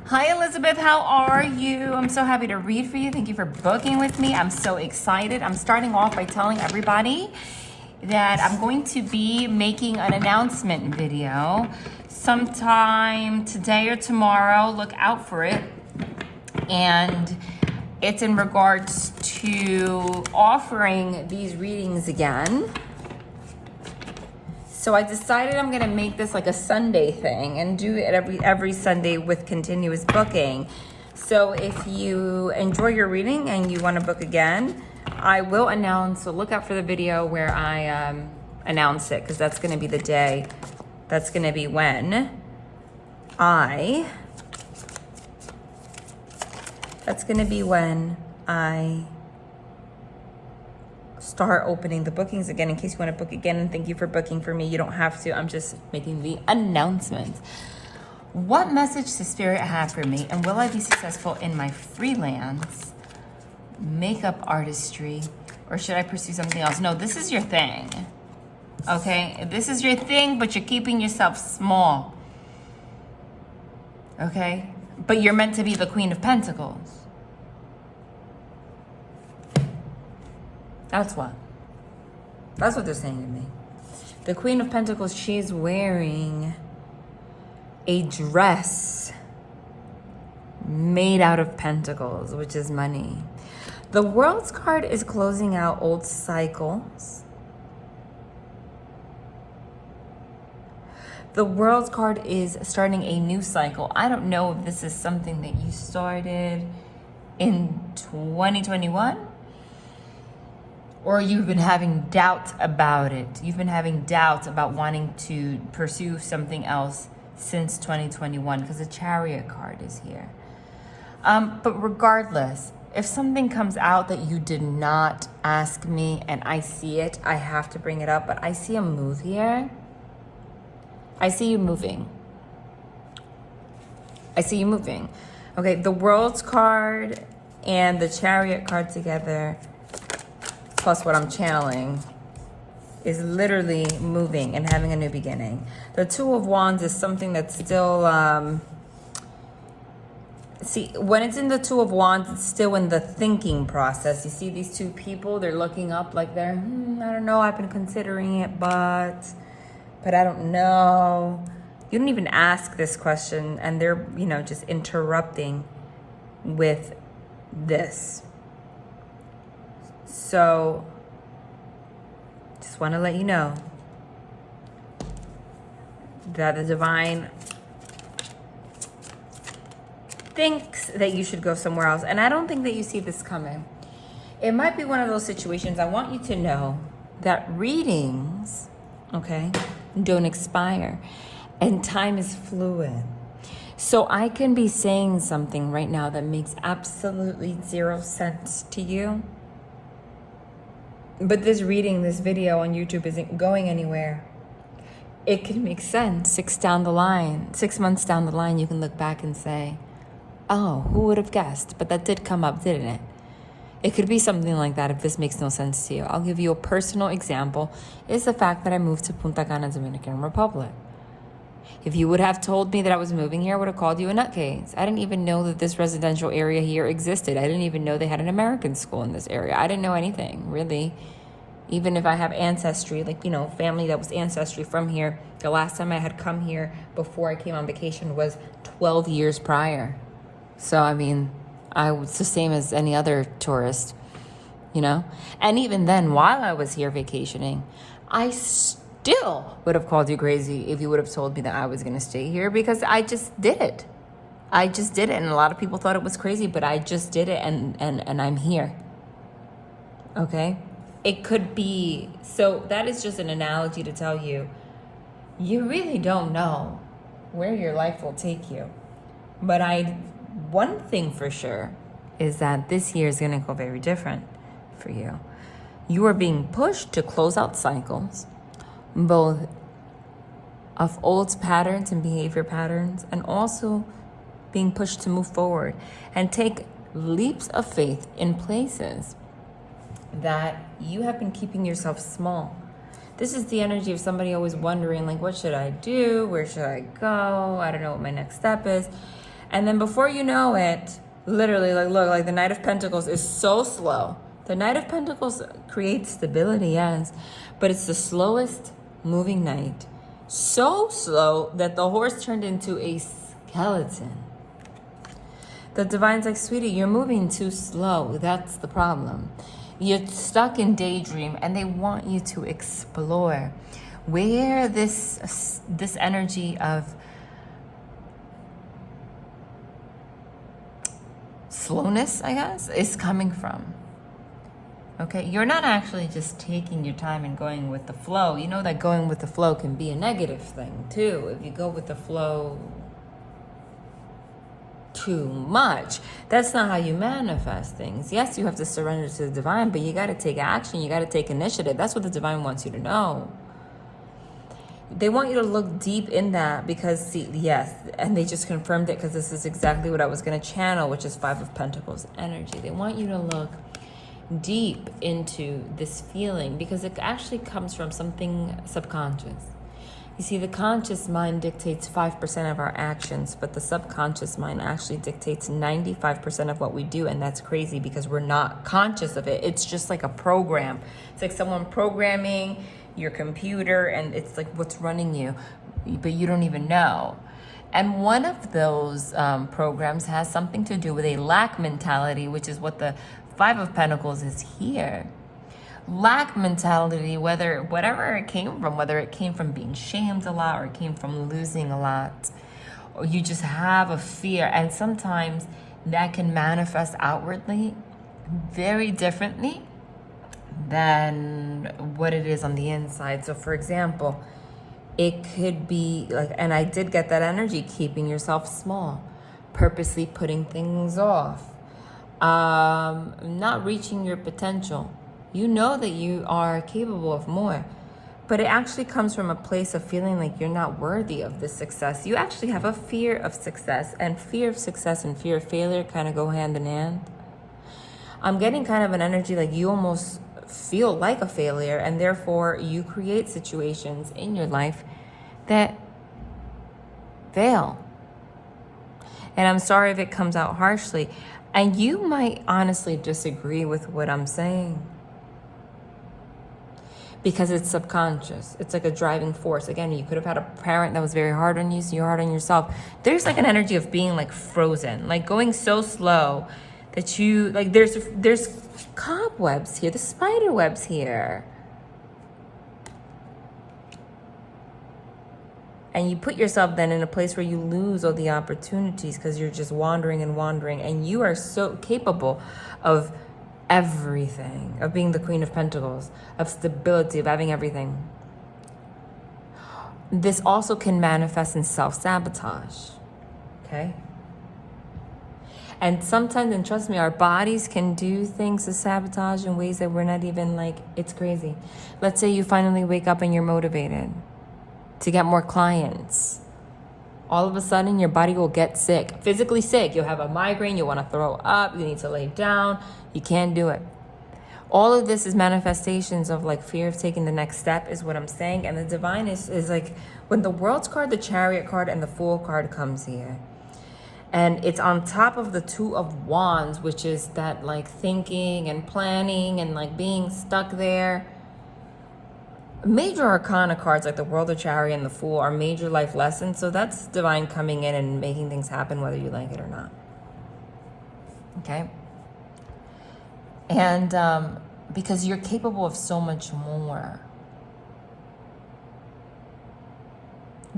Hi Elizabeth, how are you? I'm so happy to read for you. Thank you for booking with me. I'm so excited. I'm starting off by telling everybody that I'm going to be making an announcement video sometime today or tomorrow. Look out for it. And it's in regards to offering these readings again. So I decided I'm gonna make this like a Sunday thing and do it every Sunday with continuous booking. So if you enjoy your reading and you wanna book again, I will announce, so look out for the video where I announce it, because that's gonna be the day. That's gonna be when I start opening the bookings again, in case you want to book again. And thank you for booking for me. You don't have to. I'm just making the announcement. What message does Spirit have for me? And will I be successful in my freelance makeup artistry? Or should I pursue something else? No, this is your thing. Okay? This is your thing, but you're keeping yourself small. Okay? But you're meant to be the Queen of Pentacles. That's what they're saying to me. The Queen of Pentacles, she's wearing a dress made out of pentacles, which is money. The World's card is closing out old cycles. The World's card is starting a new cycle. I don't know if this is something that you started in 2021. Or you've been having doubts about it. You've been having doubts about wanting to pursue something else since 2021, because the Chariot card is here. But regardless, if something comes out that you did not ask me and I see it, I have to bring it up. But I see a move here. I see you moving. I see you moving. Okay, the World's card and the Chariot card together, plus what I'm channeling, is literally moving and having a new beginning. The Two of Wands is something that's still, see, when it's in the Two of Wands, it's still in the thinking process. You see these two people, they're looking up like they're, I don't know, I've been considering it, but I don't know. You don't even ask this question, and they're, just interrupting with this. So, just want to let you know that the divine thinks that you should go somewhere else. And I don't think that you see this coming. It might be one of those situations. I want you to know that readings, okay, don't expire. And time is fluid. So I can be saying something right now that makes absolutely zero sense to you. But this reading, this video on YouTube isn't going anywhere. It can make sense 6 months down the line, you can look back and say, oh, who would have guessed? But that did come up, didn't it? It could be something like that if this makes no sense to you. I'll give you a personal example. Is the fact that I moved to Punta Cana, Dominican Republic. If you would have told me that I was moving here, I would have called you a nutcase. I didn't even know that this residential area here existed. I didn't even know they had an American school in this area. I didn't know anything, really. Even if I have ancestry, family that was ancestry from here. The last time I had come here before I came on vacation was 12 years prior. So, I was the same as any other tourist, And even then, while I was here vacationing, I still would have called you crazy if you would have told me that I was going to stay here, because I just did it. And a lot of people thought it was crazy, but I just did it, and I'm here. Okay? It could be, so that is just an analogy to tell you, you really don't know where your life will take you. But one thing for sure is that this year is going to go very different for you. You are being pushed to close out cycles, both of old patterns and behavior patterns, and also being pushed to move forward and take leaps of faith in places that you have been keeping yourself small. This is the energy of somebody always wondering, what should I do? Where should I go? I don't know what my next step is. And then before you know it, literally, like, look, like the Knight of Pentacles is so slow. The Knight of Pentacles creates stability, yes, but it's the slowest moving knight. So slow that the horse turned into a skeleton. The Divine's like, sweetie, you're moving too slow. That's the problem. You're stuck in daydream, and they want you to explore where this energy of slowness, I guess, is coming from. Okay, you're not actually just taking your time and going with the flow. You know that going with the flow can be a negative thing too. If you go with the flow too much, that's not how you manifest things. Yes, you have to surrender to the divine, but you got to take action. You got to take initiative. That's what the divine wants you to know. They want you to look deep in that because, see, yes, and they just confirmed it because this is exactly what I was going to channel, which is Five of Pentacles energy. They want you to look deep into this feeling because it actually comes from something subconscious. You see, the conscious mind dictates 5% of our actions, but the subconscious mind actually dictates 95% of what we do, and that's crazy because we're not conscious of it. It's just like a program. It's like someone programming your computer, and it's like what's running you, but you don't even know. And one of those programs has something to do with a lack mentality, which is what the Five of Pentacles is here. Lack mentality, whatever it came from, whether it came from being shamed a lot or it came from losing a lot, or you just have a fear, and sometimes that can manifest outwardly very differently than what it is on the inside. So for example, it could be like, and I did get that energy, keeping yourself small, purposely putting things off, not reaching your potential. You know that you are capable of more, but it actually comes from a place of feeling like you're not worthy of this success. You actually have a fear of success, and fear of success and fear of failure kind of go hand in hand. I'm getting kind of an energy like you almost feel like a failure, and therefore you create situations in your life that fail. And I'm sorry if it comes out harshly, and you might honestly disagree with what I'm saying because it's subconscious. It's like a driving force. Again, you could have had a parent that was very hard on you, so you're hard on yourself. There's like an energy of being like frozen, like going so slow that you, like there's cobwebs here, the spider webs here. And you put yourself then in a place where you lose all the opportunities because you're just wandering and wandering, and you are so capable of everything, of being the Queen of Pentacles, of stability, of having everything. This also can manifest in self-sabotage, okay? And sometimes, and trust me, our bodies can do things to sabotage in ways that we're not even like, it's crazy. Let's say you finally wake up and you're motivated to get more clients. All of a sudden, your body will get sick, physically sick. You'll have a migraine, you'll want to throw up, you need to lay down, you can't do it. All of this is manifestations of like fear of taking the next step is what I'm saying. And the divine is like when the World's card, the Chariot card, and the Fool card comes here. And it's on top of the Two of Wands, which is that like thinking and planning and like being stuck there. Major arcana cards like the World, the Chariot, and the Fool are major life lessons. So that's divine coming in and making things happen whether you like it or not. Okay? And because you're capable of so much more.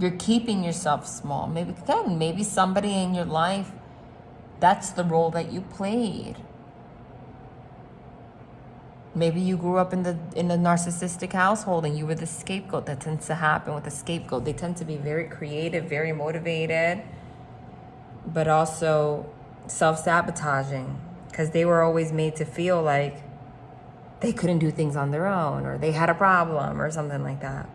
You're keeping yourself small. Maybe somebody in your life, that's the role that you played. Maybe you grew up in the narcissistic household and you were the scapegoat. That tends to happen with the scapegoat. They tend to be very creative, very motivated, but also self-sabotaging because they were always made to feel like they couldn't do things on their own or they had a problem or something like that.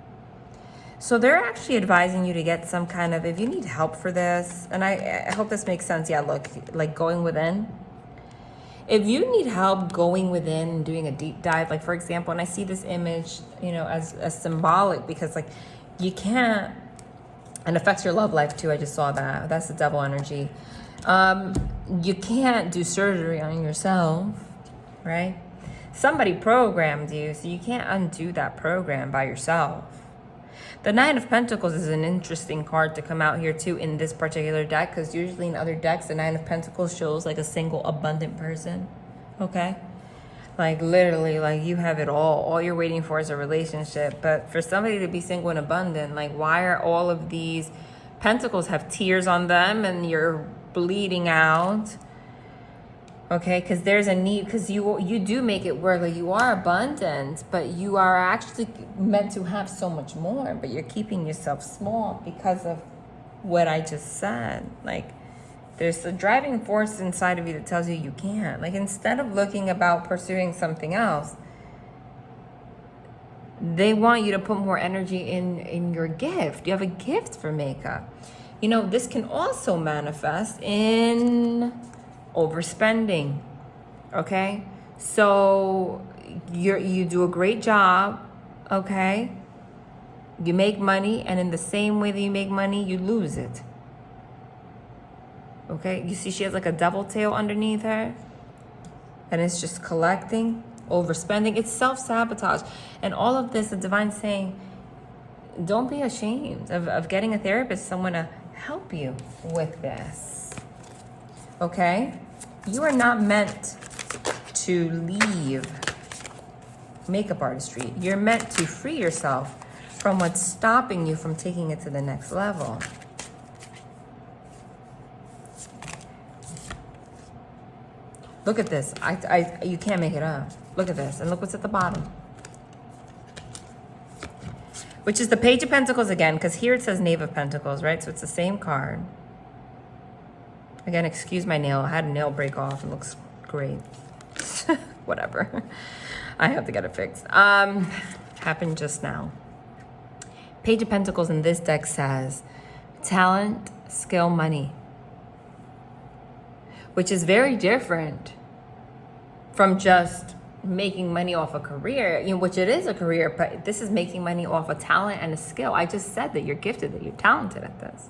So they're actually advising you to get some kind of, if you need help for this, and I hope this makes sense. Yeah, look, like going within. If you need help going within and doing a deep dive, like for example, and I see this image, as symbolic because like you can't And affects your love life too. I just saw that. That's the devil energy. You can't do surgery on yourself, right? Somebody programmed you, so you can't undo that program by yourself. The Nine of Pentacles is an interesting card to come out here too in this particular deck, because usually in other decks, the Nine of Pentacles shows like a single abundant person, okay? Like literally, like you have it all you're waiting for is a relationship. But for somebody to be single and abundant, like why are all of these pentacles have tears on them and you're bleeding out? Okay, because there's a need, because you do make it work. Like you are abundant, but you are actually meant to have so much more, but you're keeping yourself small because of what I just said. Like there's a driving force inside of you that tells you you can't. Like instead of looking about pursuing something else, they want you to put more energy in your gift. You have a gift for makeup. You know, this can also manifest in overspending, okay? So you do a great job, okay? You make money, and in the same way that you make money, you lose it. Okay, you see she has like a devil tail underneath her, and it's just collecting, overspending. It's self-sabotage. And all of this, the divine's saying, don't be ashamed of getting a therapist, someone to help you with this. Okay? You are not meant to leave makeup artistry. You're meant to free yourself from what's stopping you from taking it to the next level. Look at this. You can't make it up. Look at this. And look what's at the bottom. Which is the Page of Pentacles again, because here it says Knave of Pentacles, right? So it's the same card. Again, excuse my nail. I had a nail break off and looks great. Whatever. I have to get it fixed. Happened just now. Page of Pentacles in this deck says talent, skill, money. Which is very different from just making money off a career, you know, which it is a career, but this is making money off a talent and a skill. I just said that you're gifted, that you're talented at this.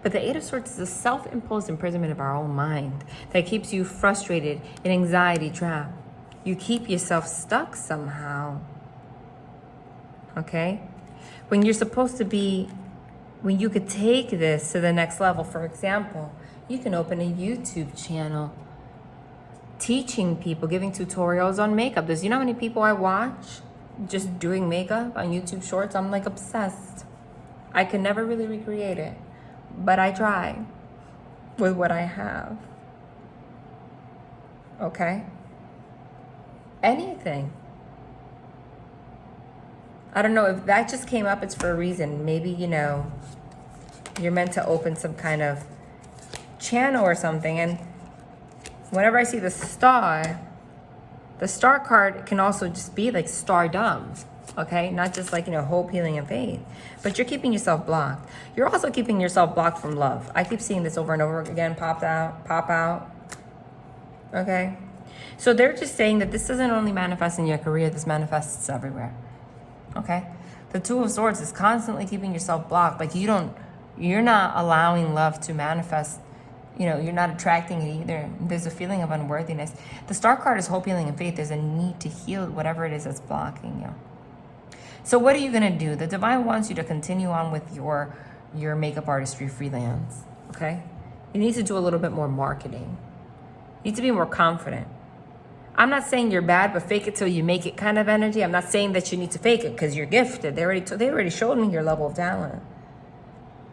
But the Eight of Swords is a self-imposed imprisonment of our own mind that keeps you frustrated, an anxiety trap. You keep yourself stuck somehow. Okay? When you're supposed to be, when you could take this to the next level, for example, you can open a YouTube channel teaching people, giving tutorials on makeup. You know how many people I watch just doing makeup on YouTube Shorts? I'm like obsessed. I can never really recreate it, but I try with what I have. Okay? Anything. I don't know if that just came up, it's for a reason. Maybe, you know, you're meant to open some kind of channel or something, and whenever I see the star card can also just be like stardom, okay? Not just like, you know, hope, healing, and faith, but you're keeping yourself blocked. You're also keeping yourself blocked from love. I keep seeing this over and over again, pop out, okay? So they're just saying that this doesn't only manifest in your career, this manifests everywhere, okay? The Two of Swords is constantly keeping yourself blocked. Like you're not allowing love to manifest. You know, you're not attracting it either. There's a feeling of unworthiness. The Star card is hope, healing, and faith. There's a need to heal whatever it is that's blocking you. So what are you going to do? The divine wants you to continue on with your makeup artistry freelance, okay? You need to do a little bit more marketing. You need to be more confident. I'm not saying you're bad, but fake it till you make it kind of energy. I'm not saying that you need to fake it because you're gifted. They already showed me your level of talent.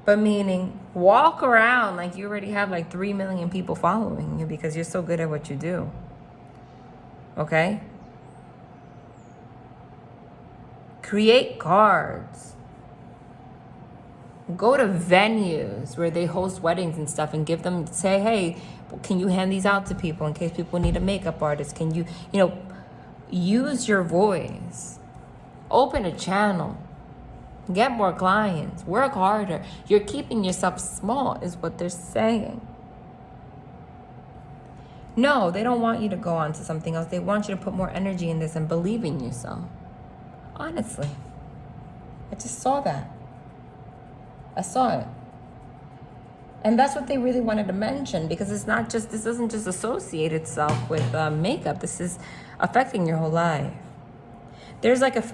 But meaning, walk around like you already have like 3 million people following you because you're so good at what you do. Okay? Create cards. Go to venues where they host weddings and stuff and give them, say, hey, can you hand these out to people in case people need a makeup artist? Can you, use your voice. Open a channel. Get more clients. Work harder. You're keeping yourself small is what they're saying. No, they don't want you to go on to something else. They want you to put more energy in this and believe in yourself. Honestly. I just saw that. I saw it. And that's what they really wanted to mention, because this doesn't just associate itself with makeup. This is affecting your whole life. There's like a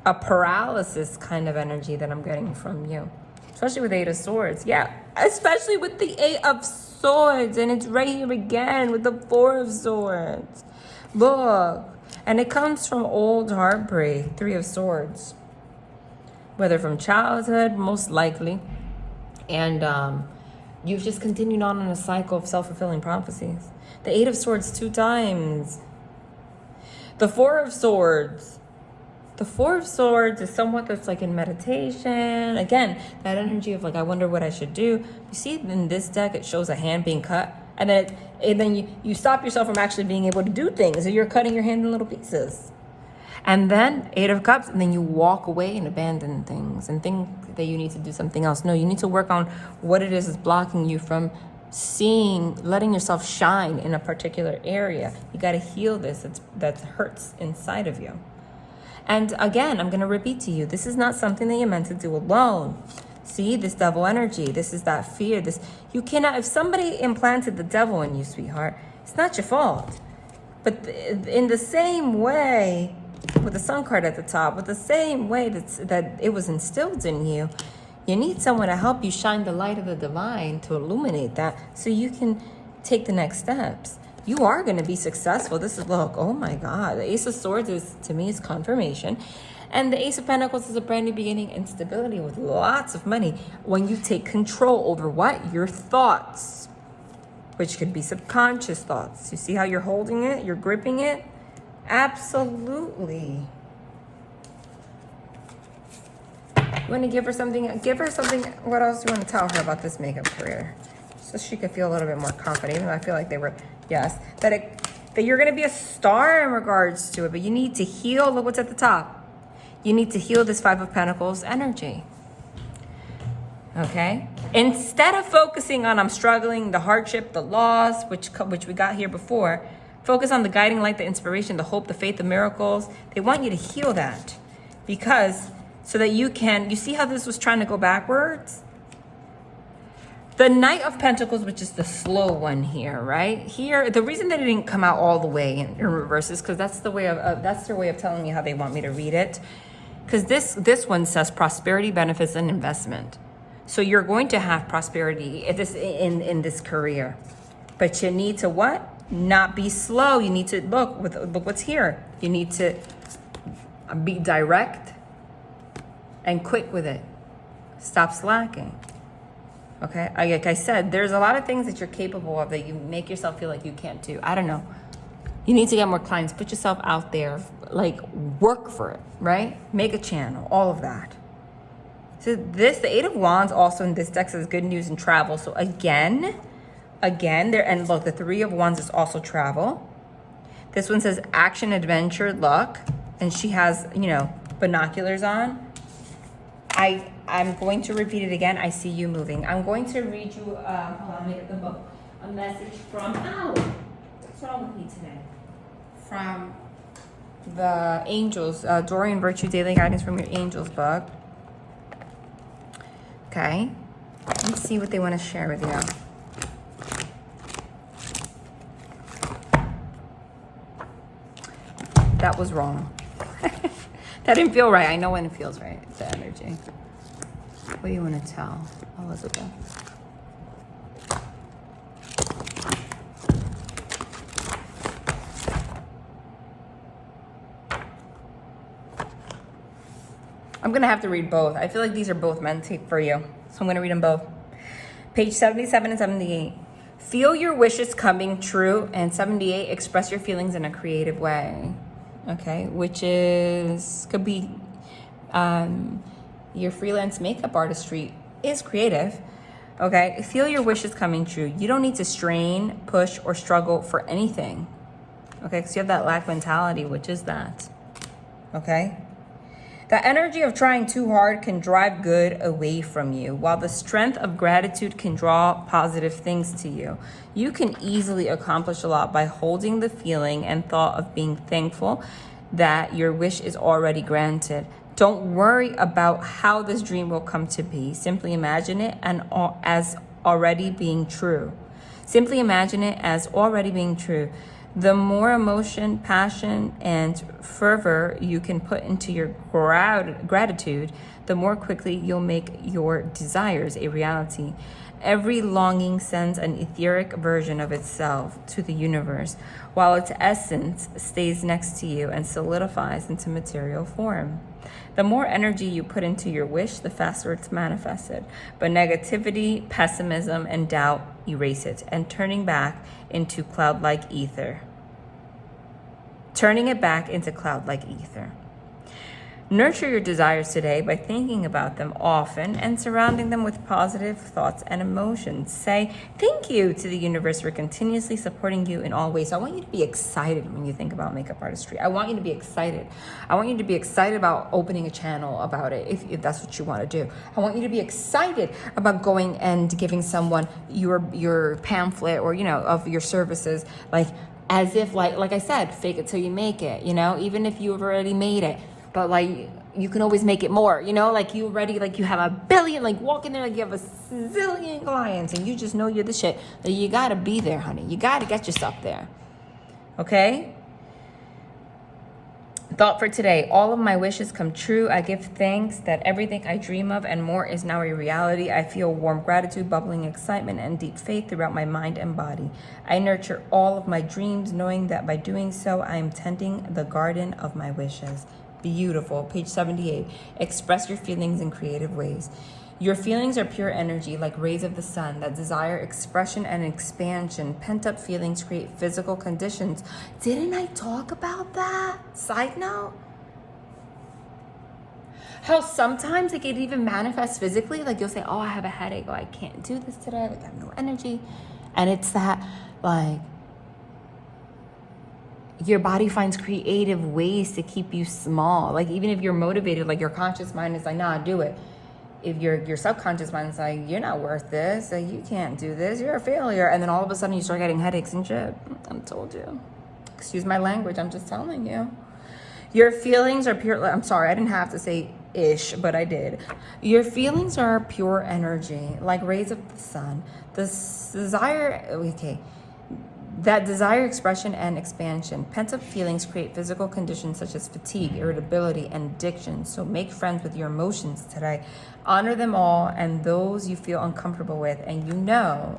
paralysis kind of energy that I'm getting from you, especially with the 8 of Swords. Yeah, especially with the 8 of Swords, and it's right here again with the 4 of Swords. Look, and it comes from old heartbreak, 3 of Swords, whether from childhood, most likely, and you've just continued on in a cycle of self-fulfilling prophecies. The 8 of Swords 2 times. The 4 of Swords. The 4 of Swords is somewhat that's like in meditation. Again, that energy of like, I wonder what I should do. You see in this deck, it shows a hand being cut. And then you stop yourself from actually being able to do things. So you're cutting your hand in little pieces. And then 8 of Cups, and then you walk away and abandon things and think that you need to do something else. No, you need to work on what it is that's blocking you from letting yourself shine in a particular area. You got to heal this that hurts inside of you. And again, I'm going to repeat to you, this is not something that you're meant to do alone. See, this devil energy, this is that fear. You cannot, if somebody implanted the devil in you, sweetheart, it's not your fault. But in the same way, with the Sun card at the top, with the same way that it was instilled in you, you need someone to help you shine the light of the divine to illuminate that so you can take the next steps. You are going to be successful. Look, oh my God. The Ace of Swords to me is confirmation. And the Ace of Pentacles is a brand new beginning and stability with lots of money when you take control over what? Your thoughts, which could be subconscious thoughts. You see how you're holding it? You're gripping it? Absolutely. You want to give her something? Give her something. What else do you want to tell her about this makeup career? So she could feel a little bit more confident, even though I feel like they were, yes, that you're going to be a star in regards to it, but you need to heal. Look what's at the top. You need to heal this 5 of Pentacles energy. Okay? Instead of focusing on I'm struggling, the hardship, the loss, which we got here before, focus on the guiding light, the inspiration, the hope, the faith, the miracles. They want you to heal that so that you see how this was trying to go backwards? The Knight of Pentacles, which is the slow one here, right? Here, the reason that it didn't come out all the way in reverse is because that's their way of telling me how they want me to read it. Because this one says prosperity, benefits, and investment. So you're going to have prosperity in this career. But you need to what? Not be slow. You need to look what's here. You need to be direct and quick with it. Stop slacking. Okay, like I said, there's a lot of things that you're capable of that you make yourself feel like you can't do. I don't know. You need to get more clients. Put yourself out there. Like, work for it, right? Make a channel, all of that. So the 8 of Wands also in this deck says good news and travel. So again, there, and look, the 3 of Wands is also travel. This one says action, adventure, luck. And she has, binoculars on. I'm going to repeat it again. I see you moving. I'm going to read you, hold on, let me get the book. A message from, what's wrong with me today? From the angels, Dorian Virtue Daily Guidance from your angels book. Okay. Let's see what they want to share with you. That was wrong. That didn't feel right. I know when it feels right. It's the energy. What do you want to tell Elizabeth? I'm going to have to read both. I feel like these are both meant for you. So I'm going to read them both. Page 77 and 78. Feel your wishes coming true. And 78, express your feelings in a creative way. Okay, which could be your freelance makeup artistry is creative. Okay, feel your wishes coming true. You don't need to strain, push, or struggle for anything. Okay, because you have that lack mentality, which is that. Okay, the energy of trying too hard can drive good away from you, while the strength of gratitude can draw positive things to you. You can easily accomplish a lot by holding the feeling and thought of being thankful that your wish is already granted. Don't worry about how this dream will come to be. Simply imagine it as already being true. Simply imagine it as already being true. The more emotion, passion, and fervor you can put into your gratitude, the more quickly you'll make your desires a reality. Every longing sends an etheric version of itself to the universe, while its essence stays next to you and solidifies into material form. The more energy you put into your wish, the faster it's manifested. But negativity, pessimism, and doubt erase it, and turning back into cloud-like ether. Turning it back into cloud-like ether. Nurture your desires today by thinking about them often and surrounding them with positive thoughts and emotions. Say thank you to the universe for continuously supporting you in all ways. I want you to be excited when you think about makeup artistry. I want you to be excited. I want you to be excited about opening a channel about it if that's what you want to do. I want you to be excited about going and giving someone your pamphlet or, of your services, as if like I said, fake it till you make it, even if you've already made it. But you can always make it more, you already, you have a billion, walk in there you have a zillion clients and you just know you're the shit. You gotta be there, honey. You gotta get yourself there. Okay? Thought for today. All of my wishes come true. I give thanks that everything I dream of and more is now a reality. I feel warm gratitude, bubbling excitement, and deep faith throughout my mind and body. I nurture all of my dreams, knowing that by doing so, I am tending the garden of my wishes. Beautiful. Page 78. Express your feelings in creative ways. Your feelings are pure energy, like rays of the sun, that desire expression and expansion. Pent-up feelings create physical conditions. Didn't I talk about that? Side note. How sometimes it can even manifest physically. You'll say, oh, I have a headache. Oh, I can't do this today. I have no energy. And it's that, your body finds creative ways to keep you small. Even if you're motivated, your conscious mind is nah, do it. If your subconscious mind is you're not worth this, you can't do this, you're a failure. And then all of a sudden you start getting headaches and shit. I told you. Excuse my language, I'm just telling you. Your feelings are pure, I'm sorry, I didn't have to say ish, but I did. Your feelings are pure energy, like rays of the sun. That desire, expression, and expansion. Pent-up feelings create physical conditions such as fatigue, irritability, and addiction. So make friends with your emotions today. Honor them all and those you feel uncomfortable with, and know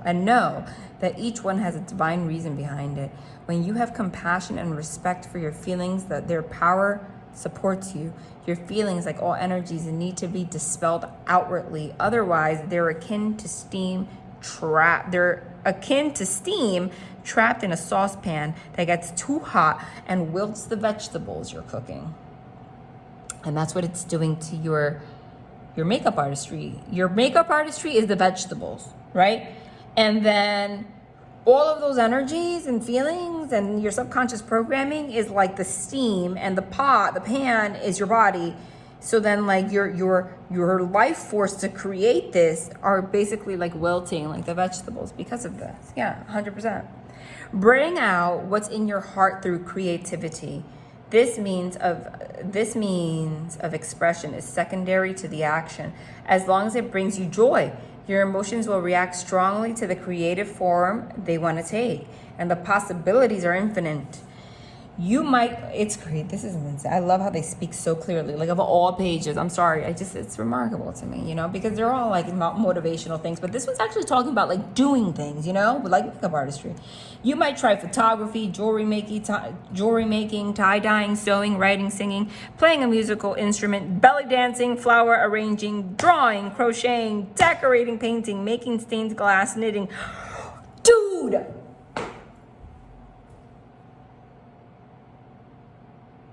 that each one has a divine reason behind it. When you have compassion and respect for your feelings, that their power supports you. Your feelings, like all energies, need to be dispelled outwardly. Otherwise, they're akin to steam trapped in a saucepan that gets too hot and wilts the vegetables you're cooking. And that's what it's doing to your makeup artistry. Your makeup artistry is the vegetables, right? And then all of those energies and feelings and your subconscious programming is like the steam, and the pan is your body. So then your life force to create this are basically wilting like the vegetables because of this. Yeah, 100%. Bring out what's in your heart through creativity. This means of expression is secondary to the action. As long as it brings you joy, your emotions will react strongly to the creative form they want to take, and the possibilities are infinite. It's great. This is insane. I love how they speak so clearly, of all pages. I'm sorry. It's remarkable to me, because they're all motivational things. But this one's actually talking about doing things, makeup artistry. You might try photography, jewelry making, tie-dyeing, sewing, writing, singing, playing a musical instrument, belly dancing, flower arranging, drawing, crocheting, decorating, painting, making stained glass, knitting. Dude!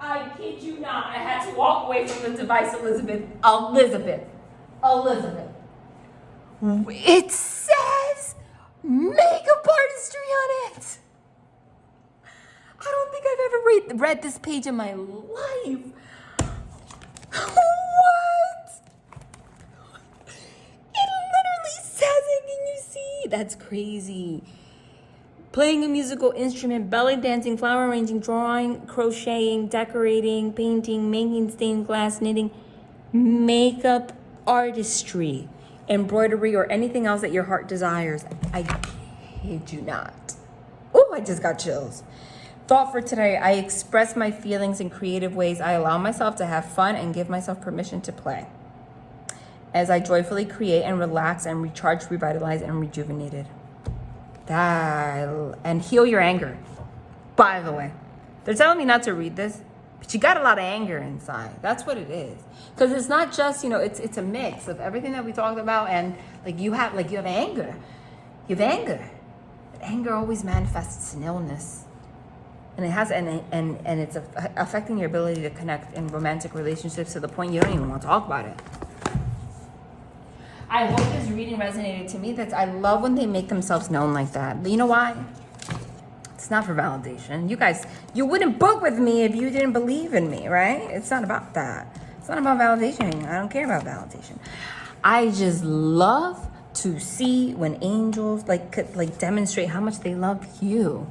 I kid you not. I had to walk away from the device, Elizabeth. It says makeup artistry on it. I don't think I've ever read this page in my life. What? It literally says it. Can you see? That's crazy. Playing a musical instrument, belly dancing, flower arranging, drawing, crocheting, decorating, painting, making stained glass, knitting. makeup artistry, embroidery, or anything else that your heart desires. I kid you not. Oh, I just got chills. Thought for today: I express my feelings in creative ways. I allow myself to have fun and give myself permission to play as I joyfully create and relax and recharge, revitalize, and rejuvenated. And heal your anger. By the way, they're telling me not to read this, but you got a lot of anger inside. That's what it is. Because it's not just, it's a mix of everything that we talked about, and you have anger. You have anger. But anger always manifests in illness. And it has, and it's affecting your ability to connect in romantic relationships to the point you don't even want to talk about it. I hope this reading resonated to me. I love when they make themselves known like that. But you know why? It's not for validation. You guys, you wouldn't book with me if you didn't believe in me, right? It's not about that. It's not about validation. I don't care about validation. I just love to see when angels could demonstrate how much they love you.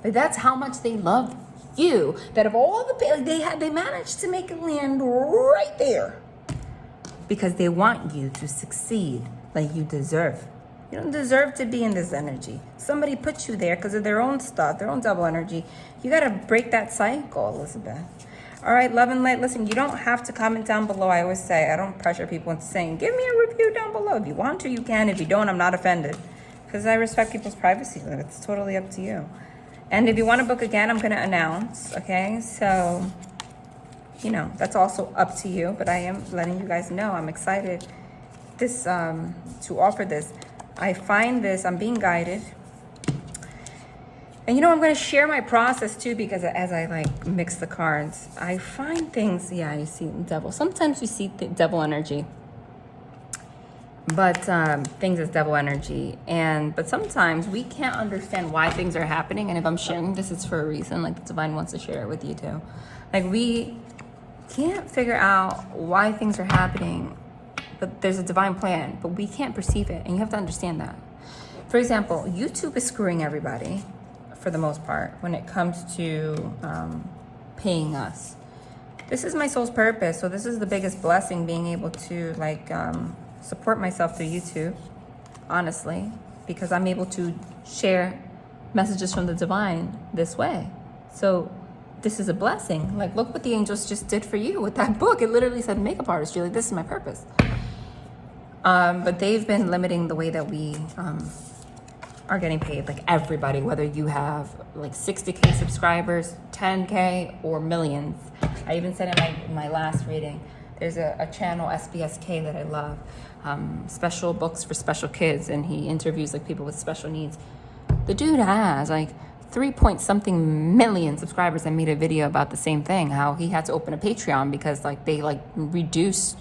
That's how much they love you. That of all the they managed to make it land right there. Because they want you to succeed like you deserve. You don't deserve to be in this energy. Somebody put you there because of their own stuff, their own double energy. You got to break that cycle, Elizabeth. All right, love and light. Listen, you don't have to comment down below. I always say, I don't pressure people into saying, give me a review down below. If you want to, you can. If you don't, I'm not offended. Because I respect people's privacy. It's totally up to you. And if you want to book again, I'm going to announce, okay? So... that's also up to you, but I am letting you guys know I'm excited to offer this. I find this, I'm being guided. And I'm going to share my process too, because as I mix the cards, I find things, you see devil. Sometimes we see devil energy, but things as devil energy. But sometimes we can't understand why things are happening. And if I'm sharing this, it's for a reason. The divine wants to share it with you too. We can't figure out why things are happening, but there's a divine plan, but we can't perceive it, and you have to understand that. For example, YouTube is screwing everybody for the most part when it comes to paying us. This is my soul's purpose, so this is the biggest blessing, being able to support myself through YouTube, honestly, because I'm able to share messages from the divine this way. So this is a blessing. Look what the angels just did for you with that book. It literally said makeup artistry. This is my purpose. But they've been limiting the way that we are getting paid. Everybody, whether you have 60K subscribers, 10K, or millions. I even said in my last reading, there's a channel, SBSK, that I love. Special books for special kids. And he interviews people with special needs. The dude has 3-point-something million subscribers. I made a video about the same thing, how he had to open a Patreon because they reduce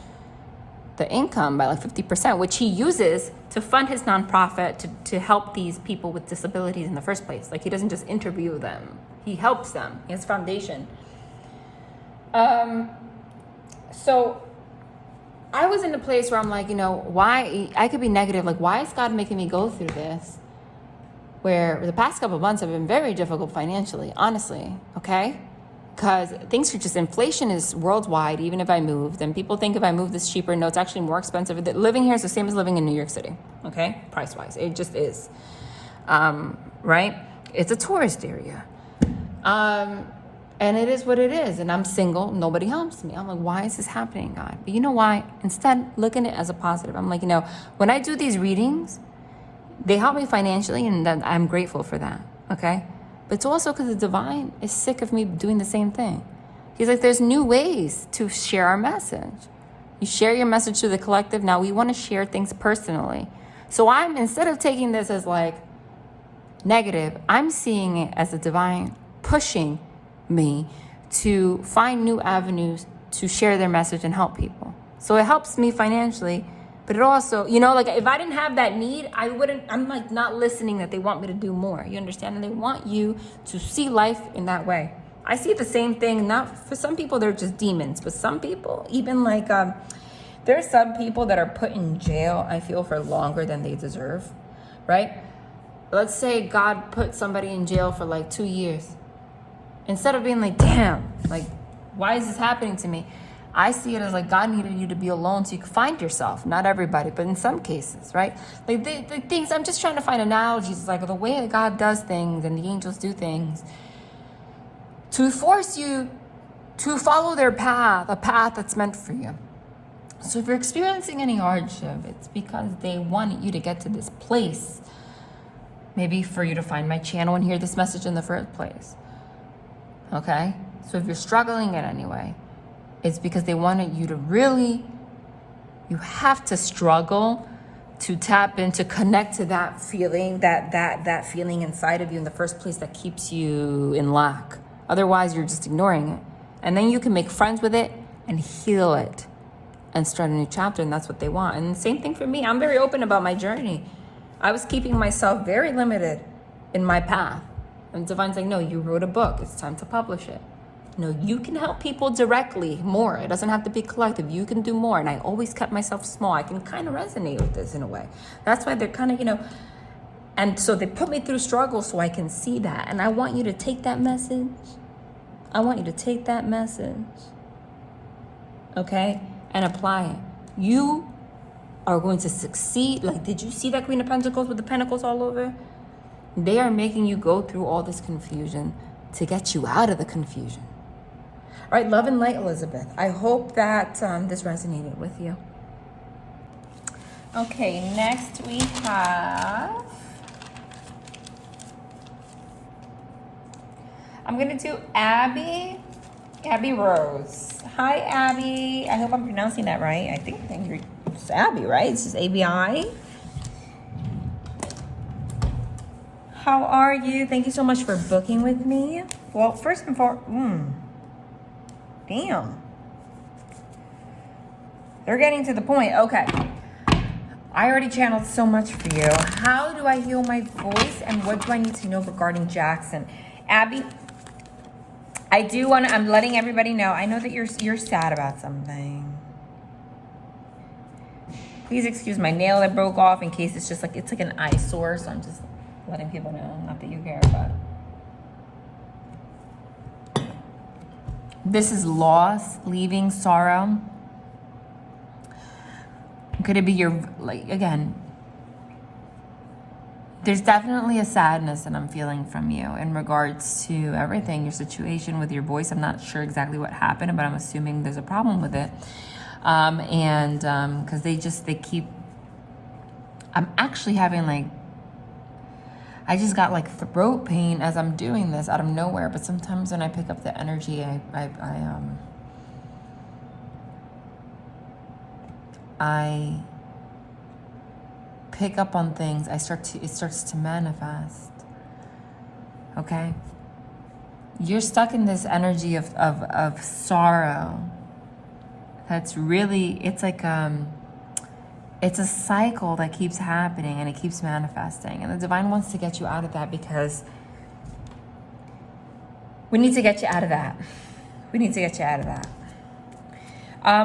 the income by 50%, which he uses to fund his nonprofit to help these people with disabilities in the first place. He doesn't just interview them, he helps them. He has a foundation. So I was in a place where I'm why I could be negative, why is God making me go through this? Where the past couple of months have been very difficult financially, honestly, okay? Because things are just, inflation is worldwide, even if I moved. And people think if I move this cheaper. No, it's actually more expensive. Living here is the same as living in New York City, okay? Price-wise, it just is, right? It's a tourist area. And it is what it is. And I'm single, nobody helps me. I'm why is this happening, God? But you know why? Instead, look at it as a positive. I'm when I do these readings, they help me financially, and I'm grateful for that, okay? But it's also because the divine is sick of me doing the same thing. He's there's new ways to share our message. You share your message to the collective. Now we want to share things personally. So instead of taking this as negative, I'm seeing it as the divine pushing me to find new avenues to share their message and help people. So it helps me financially. But it also, if I didn't have that need, I'm not listening that they want me to do more. You understand? And they want you to see life in that way. I see the same thing. Not for some people, they're just demons. But some people, even there are some people that are put in jail, I feel, for longer than they deserve, right? Let's say God put somebody in jail for 2 years. Instead of being damn, why is this happening to me? I see it as like God needed you to be alone so you could find yourself. Not everybody, but in some cases, right? Like the things, I'm just trying to find analogies. It's like the way that God does things and the angels do things to force you to follow their path, a path that's meant for you. So if you're experiencing any hardship, it's because they wanted you to get to this place. Maybe for you to find my channel and hear this message in the first place. Okay? So if you're struggling in any way, it's because they wanted you to really, you have to struggle to tap into, connect to that feeling, that feeling inside of you in the first place that keeps you in lack. Otherwise, you're just ignoring it. And then you can make friends with it and heal it and start a new chapter, and that's what they want. And same thing for me. I'm very open about my journey. I was keeping myself very limited in my path. And Divine's like, no, you wrote a book. It's time to publish it. No, you can help people directly more. It doesn't have to be collective. You can do more. And I always kept myself small. I can kind of resonate with this in a way. That's why they're kind of, and so they put me through struggle so I can see that. And I want you to take that message. I want you to take that message, okay, and apply it. You are going to succeed. Like, did you see that Queen of Pentacles with the pentacles all over? They are making you go through all this confusion to get you out of the confusion. All right, love and light, Elizabeth. I hope that this resonated with you. Okay, next we have... I'm going to do Abby Rose. Hi, Abby. I hope I'm pronouncing that right. I think it's Abby, right? It's just ABI. How are you? Thank you so much for booking with me. Well, first and foremost, damn. They're getting to the point. Okay. I already channeled so much for you. How do I heal my voice and what do I need to know regarding Jackson? Abby, I'm letting everybody know. I know that you're sad about something. Please excuse my nail that broke off in case it's like an eyesore. So I'm just letting people know, not that you care about it. This is loss, leaving, sorrow. Could it be again, there's definitely a sadness that I'm feeling from you in regards to everything, your situation with your voice. I'm not sure exactly what happened, but I'm assuming there's a problem with it. Because I'm actually having I just got throat pain as I'm doing this out of nowhere. But sometimes when I pick up the energy, I pick up on things. It starts to manifest. Okay? You're stuck in this energy of sorrow. That's really, it's a cycle that keeps happening and it keeps manifesting. And the divine wants to get you out of that because we need to get you out of that. We need to get you out of that.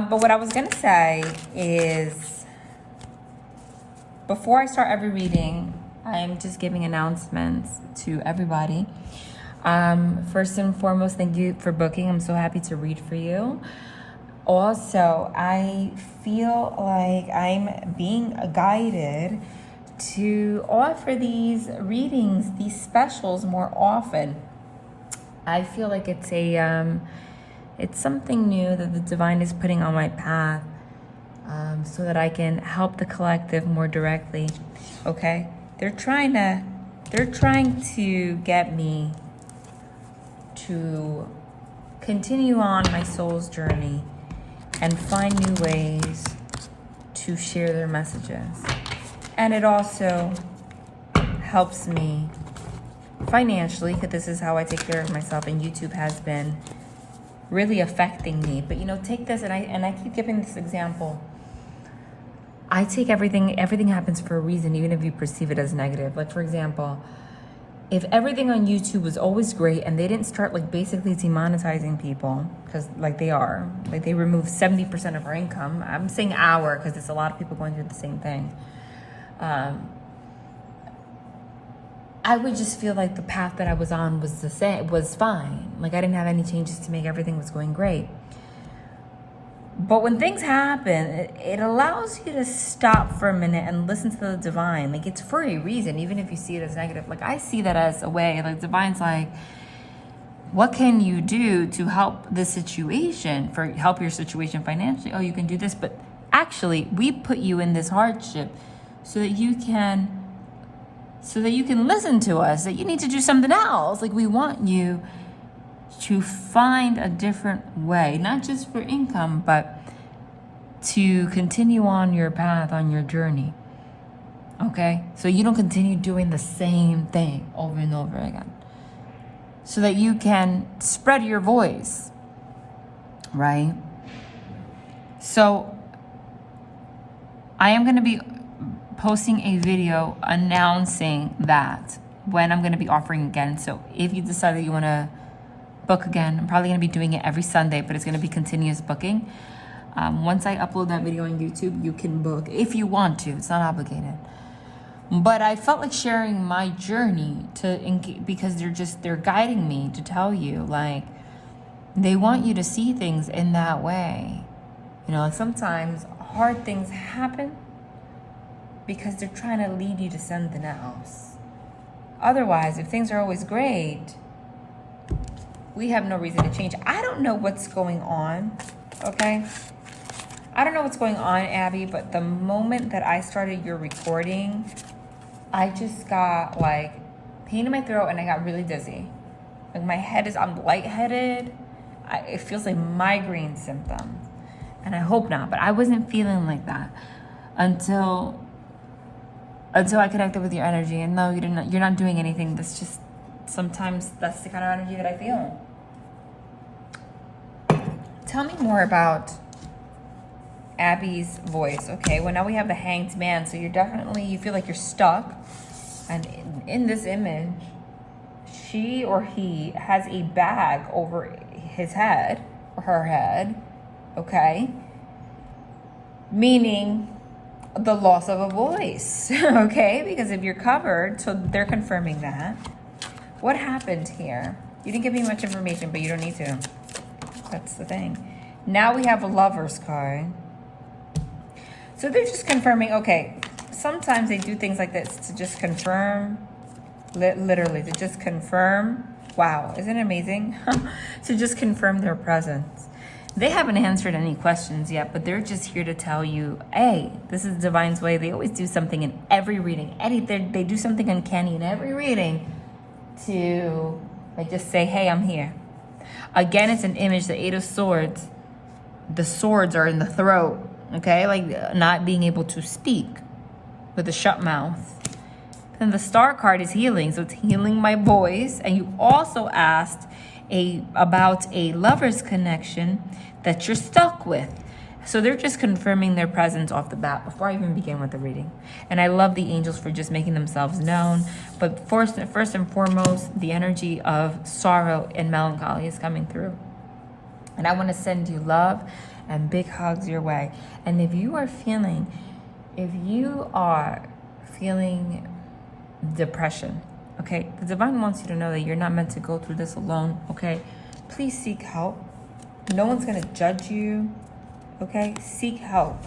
But what I was going to say is, before I start every reading, I'm just giving announcements to everybody. First and foremost, thank you for booking. I'm so happy to read for you. Also, I feel like I'm being guided to offer these readings, these specials more often. I feel like it's something new that the divine is putting on my path, so that I can help the collective more directly. Okay? They're trying to get me to continue on my soul's journey and find new ways to share their messages. And it also helps me financially, because this is how I take care of myself, and YouTube has been really affecting me. But take this, and I keep giving this example. I take everything happens for a reason, even if you perceive it as negative. Like, for example, if everything on YouTube was always great and they didn't start basically demonetizing people, because they remove 70% of our income. I'm saying our, because there's a lot of people going through the same thing. I would just feel like the path that I was on was fine. I didn't have any changes to make. Everything was going great. But when things happen, it allows you to stop for a minute and listen to the divine. Like, it's for a reason, even if you see it as negative. Like, I see that as a way. Like, divine's like, what can you do to help this situation, help your situation financially? Oh, you can do this, but actually, we put you in this hardship so that you can listen to us, that you need to do something else. Like, we want you to find a different way, not just for income, but to continue on your path, on your journey. Okay? So you don't continue doing the same thing over and over again. So that you can spread your voice. Right? So I am going to be posting a video announcing that when I'm going to be offering again. So if you decide that you want to book again, I'm probably going to be doing it every Sunday, but it's going to be continuous booking. Once I upload that video on YouTube, you can book if you want to. It's not obligated. But I felt like sharing my journey because they're guiding me to tell you, like, they want you to see things in that way. You know, like sometimes hard things happen because they're trying to lead you to something else. Otherwise, if things are always great, we have no reason to change. I don't know what's going on, okay? I don't know what's going on, Abby, but the moment that I started your recording, I just got like pain in my throat and I got really dizzy. Like I'm lightheaded. It feels like migraine symptoms. And I hope not, but I wasn't feeling like that until I connected with your energy. And no, you're not doing anything. That's just, sometimes that's the kind of energy that I feel. Tell me more about Abby's voice. Okay, well, now we have the Hanged Man. So you feel like you're stuck. And in this image, she or he has a bag over his head or her head. Okay. Meaning the loss of a voice. Okay, because if you're covered, so they're confirming that. What happened here? You didn't give me much information, but you don't need to. That's the thing. Now we have a Lover's card. So they're just confirming, okay, sometimes they do things like this to just confirm, literally, to just confirm. Wow, isn't it amazing? To just confirm their presence. They haven't answered any questions yet, but they're just here to tell you, hey, this is Divine's way. They always do something in every reading. They do something uncanny in every reading to like just say, hey, I'm here. Again, it's an image, the Eight of Swords. The swords are in the throat, okay? Like not being able to speak with a shut mouth. Then the Star card is healing, so it's healing my voice. And you also asked about a lover's connection that you're stuck with. So they're just confirming their presence off the bat before I even begin with the reading. And I love the angels for just making themselves known. But first and foremost, the energy of sorrow and melancholy is coming through. And I want to send you love and big hugs your way. And if you are feeling depression, okay, the divine wants you to know that you're not meant to go through this alone, okay? Please seek help. No one's going to judge you, okay? Seek help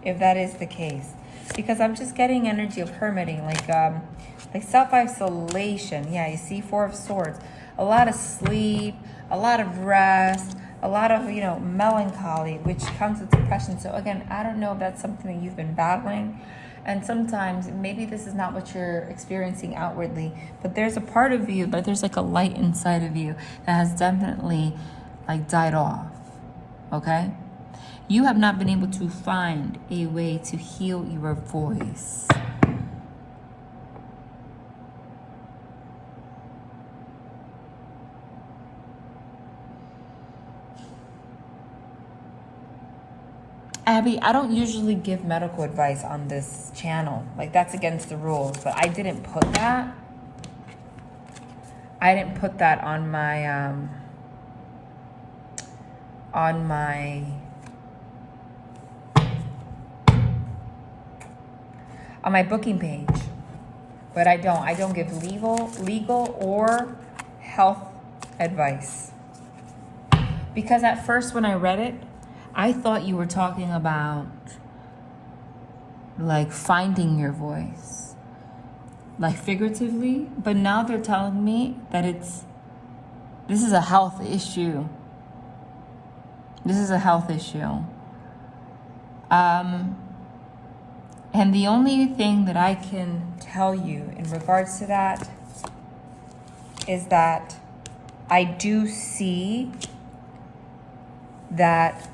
if that is the case. Because I'm just getting energy of hermiting, like self-isolation. Yeah, you see Four of Swords. A lot of sleep, a lot of rest, a lot of, melancholy, which comes with depression. So again, I don't know if that's something that you've been battling. And sometimes maybe this is not what you're experiencing outwardly, but there's a part of you, but there's like a light inside of you that has definitely like died off. Okay? You have not been able to find a way to heal your voice. Abby, I don't usually give medical advice on this channel. Like, that's against the rules. But I didn't put that. I didn't put that on my booking page. But I don't give legal or health advice. Because at first when I read it, I thought you were talking about like finding your voice, like figuratively, but now they're telling me that this is a health issue. This is a health issue. And the only thing that I can tell you in regards to that is that I do see that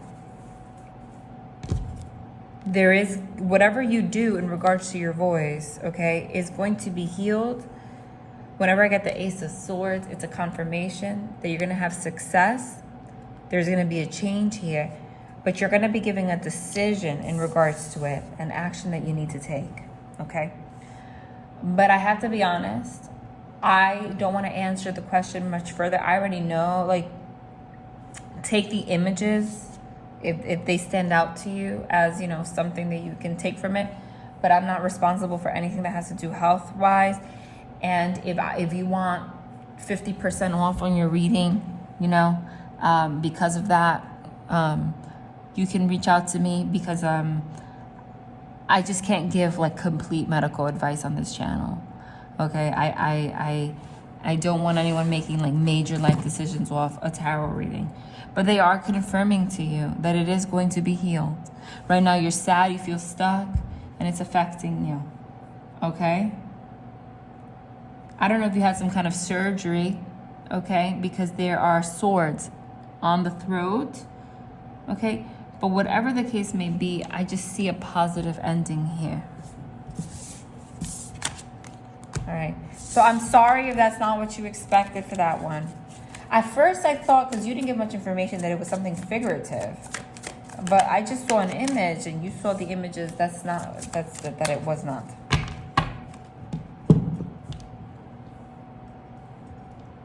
there is, whatever you do in regards to your voice, okay, is going to be healed. Whenever I get the Ace of Swords, it's a confirmation that you're going to have success. There's going to be a change here, but you're going to be giving a decision in regards to it, an action that you need to take, okay? But I have to be honest, I don't want to answer the question much further. I already know, like, take the images if they stand out to you as, you know, something that you can take from it. But I'm not responsible for anything that has to do health-wise. And if you want 50% off on your reading, you know, because of that, you can reach out to me, because I just can't give like complete medical advice on this channel. Okay, I don't want anyone making like major life decisions off a tarot reading. But they are confirming to you that it is going to be healed. Right now you're sad, you feel stuck, and it's affecting you. Okay? I don't know if you had some kind of surgery, okay? Because there are swords on the throat, okay? But whatever the case may be, I just see a positive ending here. All right. So I'm sorry if that's not what you expected for that one. At first I thought, because you didn't give much information, that it was something figurative. But I just saw an image, and you saw the images. That it was not.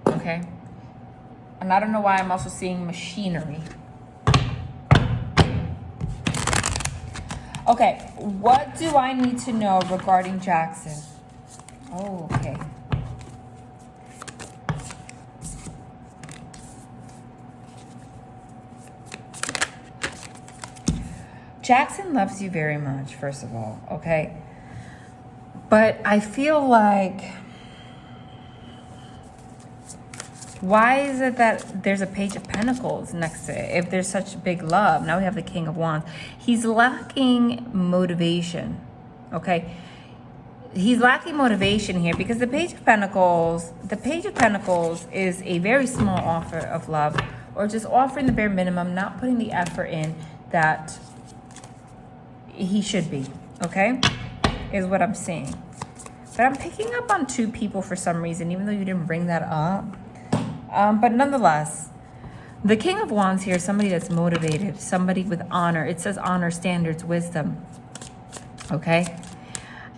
Okay. And I don't know why I'm also seeing machinery. Okay, what do I need to know regarding Jackson? Oh, okay. Jackson loves you very much, first of all, okay? But I feel like, why is it that there's a Page of Pentacles next to it if there's such big love? Now we have the King of Wands. He's lacking motivation, okay? He's lacking motivation here because the Page of Pentacles is a very small offer of love, or just offering the bare minimum, not putting the effort in that he should be, okay? Is what I'm seeing. But I'm picking up on two people for some reason, even though you didn't bring that up. But nonetheless, the King of Wands here is somebody that's motivated, somebody with honor. It says honor, standards, wisdom, okay?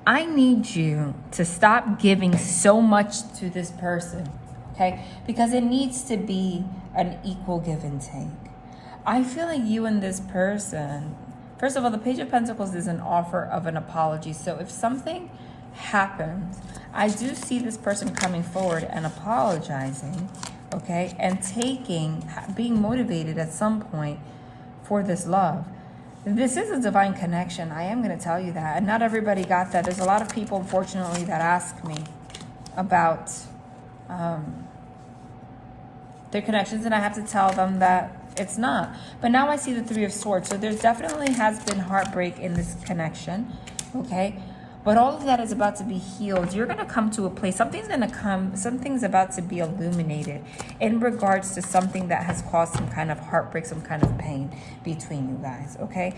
I need you to stop giving so much to this person, okay? Because it needs to be an equal give and take. I feel like you and this person, first of all, the Page of Pentacles is an offer of an apology. So if something happens, I do see this person coming forward and apologizing, okay? And being motivated at some point for this love. This is a divine connection. I am going to tell you that. And not everybody got that. There's a lot of people, unfortunately, that ask me about their connections, and I have to tell them that it's not. But now I see the Three of Swords. So there definitely has been heartbreak in this connection, okay? But all of that is about to be healed. You're going to come to a place. Something's about to be illuminated in regards to something that has caused some kind of heartbreak, some kind of pain between you guys, okay?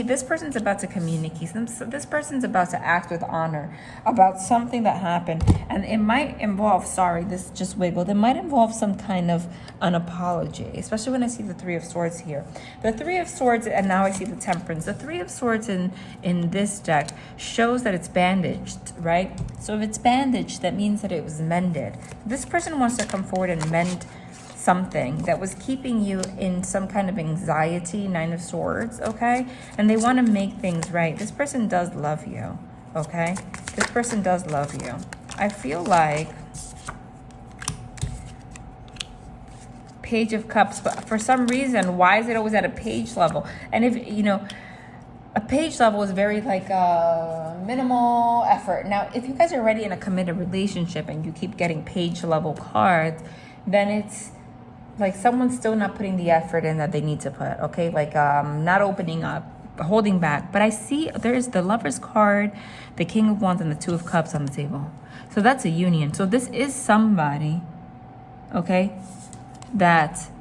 This person's about to communicate. This person's about to act with honor about something that happened. And it might involve, sorry, this just wiggled. It might involve some kind of an apology, especially when I see the Three of Swords here. The Three of Swords, and now I see the Temperance. The Three of Swords in this deck shows that it's bandaged, right? So if it's bandaged, that means that it was mended. This person wants to come forward and mend something that was keeping you in some kind of anxiety, Nine of Swords, okay? And they want to make things right. This person does love you, okay? This person does love you. I feel like Page of Cups, but for some reason, why is it always at a page level? And if, you know, a page level is very like minimal effort. Now, if you guys are already in a committed relationship and you keep getting page level cards, then it's like someone's still not putting the effort in that they need to put, okay? Like not opening up, holding back. But I see there's the Lover's card, the King of Wands, and the Two of Cups on the table. So that's a union. So this is somebody, okay, that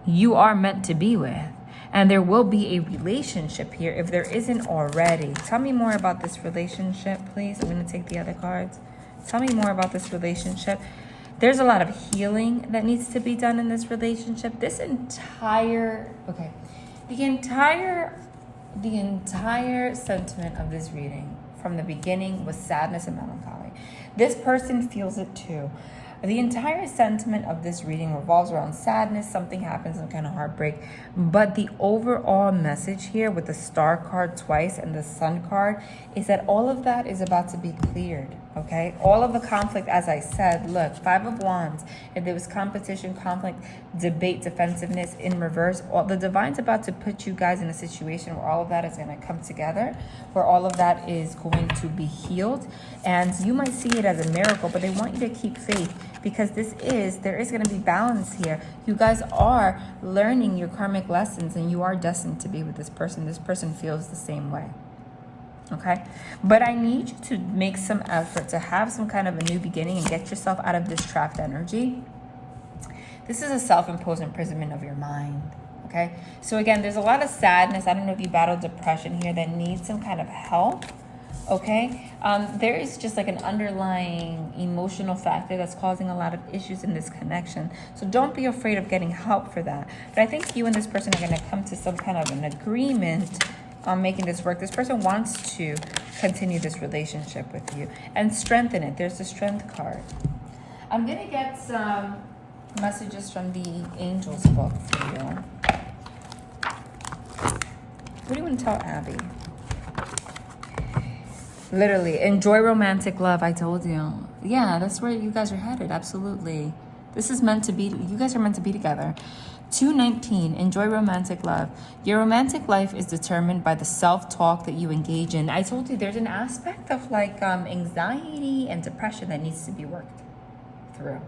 you are meant to be with. And there will be a relationship here if there isn't already. Tell me more about this relationship, please. I'm going to take the other cards. Tell me more about this relationship. There's a lot of healing that needs to be done in this relationship. This entire, okay, the entire sentiment of this reading from the beginning was sadness and melancholy. This person feels it too. The entire sentiment of this reading revolves around sadness. Something happens, some kind of heartbreak. But the overall message here with the Star card twice and the Sun card is that all of that is about to be cleared, okay? All of the conflict, as I said, look, Five of Wands. If there was competition, conflict, debate, defensiveness in reverse, all, the Divine's about to put you guys in a situation where all of that is going to come together, where all of that is going to be healed. And you might see it as a miracle, but they want you to keep faith. Because there is going to be balance here. You guys are learning your karmic lessons and you are destined to be with this person. This person feels the same way. Okay? But I need you to make some effort to have some kind of a new beginning and get yourself out of this trapped energy. This is a self-imposed imprisonment of your mind. Okay? So again, there's a lot of sadness. I don't know if you battle depression here that needs some kind of help. Okay, there is just like an underlying emotional factor that's causing a lot of issues in this connection. So don't be afraid of getting help for that. But I think you and this person are going to come to some kind of an agreement on making this work. This person wants to continue this relationship with you and strengthen it. There's the Strength card. I'm going to get some messages from the Angels book for you. What do you want to tell Abby? Literally, enjoy romantic love. I told you. Yeah, that's where you guys are headed. Absolutely. This is meant to be. You guys are meant to be together. 219, enjoy romantic love. Your romantic life is determined by the self-talk that you engage in. I told you there's an aspect of like anxiety and depression that needs to be worked through.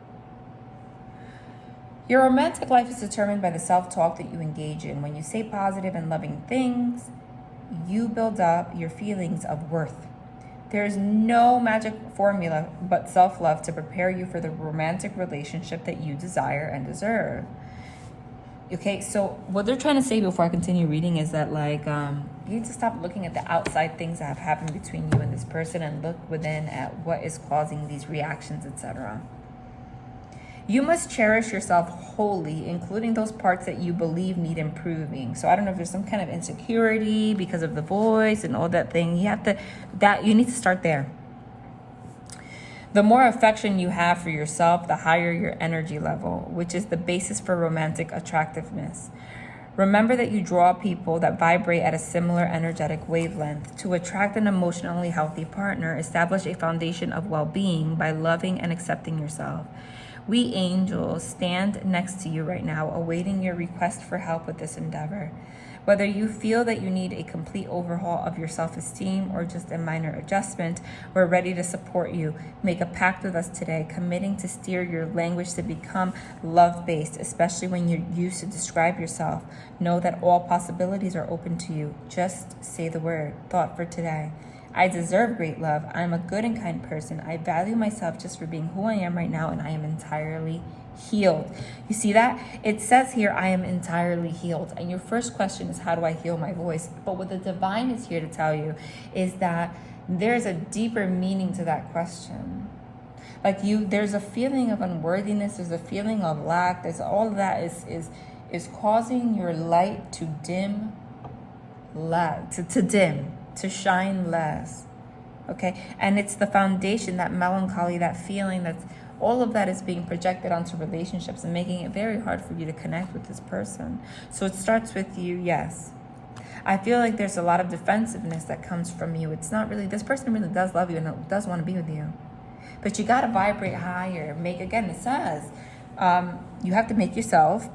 Your romantic life is determined by the self-talk that you engage in. When you say positive and loving things, you build up your feelings of worth. There is no magic formula but self-love to prepare you for the romantic relationship that you desire and deserve. Okay, so what they're trying to say before I continue reading is that like you need to stop looking at the outside things that have happened between you and this person and look within at what is causing these reactions, etc. You must cherish yourself wholly, including those parts that you believe need improving. So I don't know if there's some kind of insecurity because of the voice and all that thing. You need to start there. The more affection you have for yourself, the higher your energy level, which is the basis for romantic attractiveness. Remember that you draw people that vibrate at a similar energetic wavelength. To attract an emotionally healthy partner, establish a foundation of well-being by loving and accepting yourself. We angels stand next to you right now, awaiting your request for help with this endeavor. Whether you feel that you need a complete overhaul of your self-esteem or just a minor adjustment, we're ready to support you. Make a pact with us today, committing to steer your language to become love-based, especially when you're used to describe yourself. Know that all possibilities are open to you. Just say the word. Thought for today. I deserve great love. I'm a good and kind person. I value myself just for being who I am right now, and I am entirely healed. You see that? It says here, I am entirely healed. And your first question is, how do I heal my voice? But what the Divine is here to tell you is that there's a deeper meaning to that question. Like there's a feeling of unworthiness. There's a feeling of lack. There's all of that is causing your light to dim, to shine less. Okay, and it's the foundation, that melancholy, that feeling, that's all of that is being projected onto relationships and making it very hard for you to connect with this person. So it starts with you, yes. I feel like there's a lot of defensiveness that comes from you. It's not really, this person really does love you and does want to be with you. But you got to vibrate higher. It says, You have to make yourself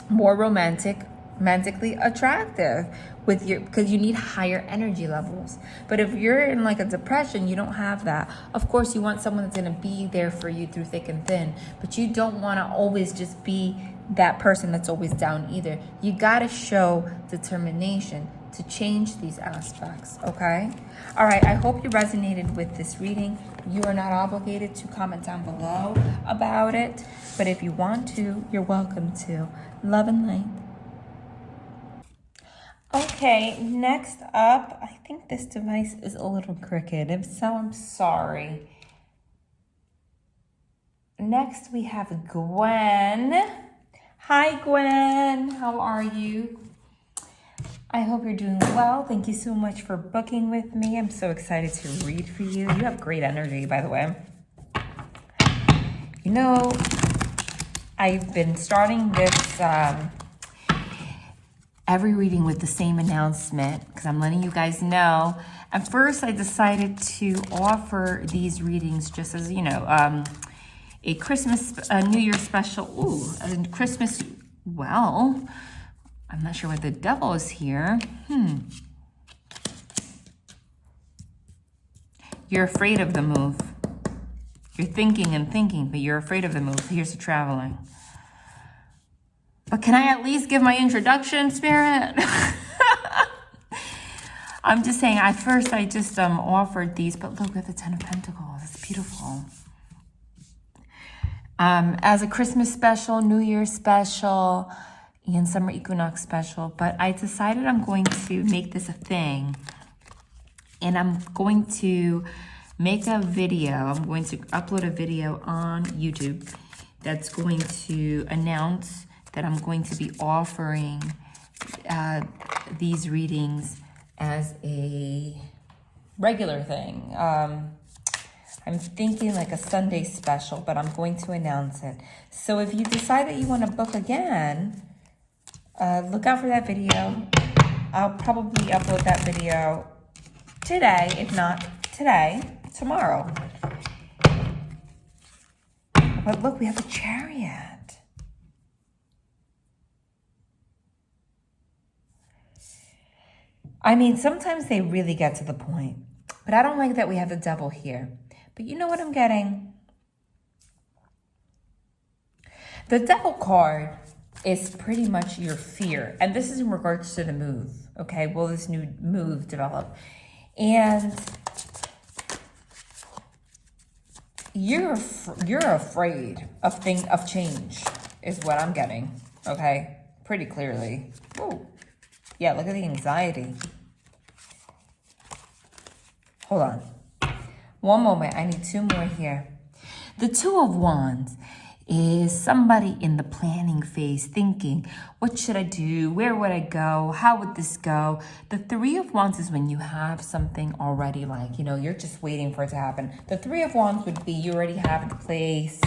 more romantically attractive with your, because you need higher energy levels. But if you're in like a depression, you don't have that. Of course, you want someone that's going to be there for you through thick and thin, but you don't want to always just be that person that's always down either. You got to show determination to change these aspects, okay? All right, I hope you resonated with this reading. You are not obligated to comment down below about it, but if you want to, you're welcome to. Love and light. Okay, next up, I think this device is a little crooked. If so, I'm sorry. Next, we have Gwen. Hi, Gwen. How are you? I hope you're doing well. Thank you so much for booking with me. I'm so excited to read for you. You have great energy, by the way. You know, I've been starting this every reading with the same announcement because I'm letting you guys know. At first, I decided to offer these readings just as, you know, a Christmas, New Year special. Ooh, a Christmas, well, I'm not sure what the devil is here. You're afraid of the move. You're thinking and thinking, but you're afraid of the move. Here's the traveling. But can I at least give my introduction, Spirit? I'm just saying, at first I just offered these, but look at the Ten of Pentacles. It's beautiful. As a Christmas special, New Year's special, and summer equinox special, but I decided I'm going to make this a thing, and I'm going to make a video. I'm going to upload a video on YouTube that's going to announce that I'm going to be offering these readings as a regular thing. I'm thinking like a Sunday special, but I'm going to announce it. So if you decide that you want to book again, look out for that video. I'll probably upload that video today, if not today, tomorrow. But look, we have a Chariot. I mean, sometimes they really get to the point, but I don't like that we have the Devil here. But you know what I'm getting? The Devil card is pretty much your fear. And this is in regards to the move, okay? Will this new move develop? And you're afraid of change is what I'm getting, okay? Pretty clearly. Whoa. Yeah, look at the anxiety. Hold on. One moment. I need two more here. The Two of Wands is somebody in the planning phase thinking, what should I do? Where would I go? How would this go? The Three of Wands is when you have something already, like, you know, you're just waiting for it to happen. The Three of Wands would be you already have the place,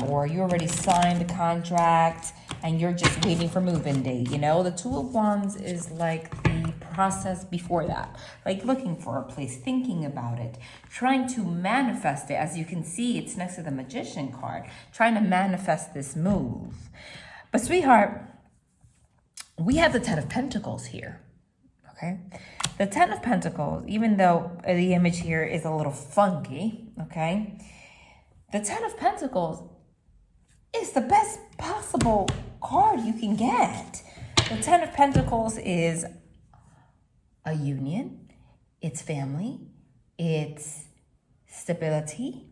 or you already signed the contract and you're just waiting for move-in date, you know? The Two of Wands is like the process before that, like looking for a place, thinking about it, trying to manifest it. As you can see, it's next to the Magician card, trying to manifest this move. But sweetheart, we have the Ten of Pentacles here, okay? The Ten of Pentacles, even though the image here is a little funky, okay? The Ten of Pentacles is the best possible card you can get. The Ten of Pentacles is a union, it's family, it's stability,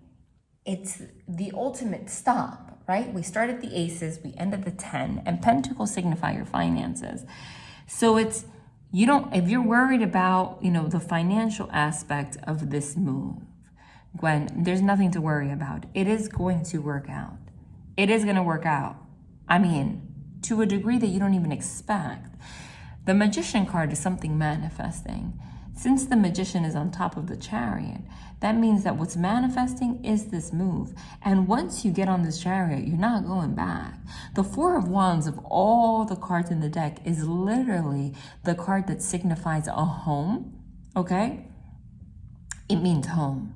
it's the ultimate stop, right? We started the aces, we ended the 10, and pentacles signify your finances. So it's, you don't, if you're worried about, you know, the financial aspect of this move, Gwen, there's nothing to worry about. It is going to work out. It is going to work out. I mean, to a degree that you don't even expect. The Magician card is something manifesting. Since the Magician is on top of the Chariot, that means that what's manifesting is this move. And once you get on this Chariot, you're not going back. The Four of Wands of all the cards in the deck is literally the card that signifies a home, okay? It means home.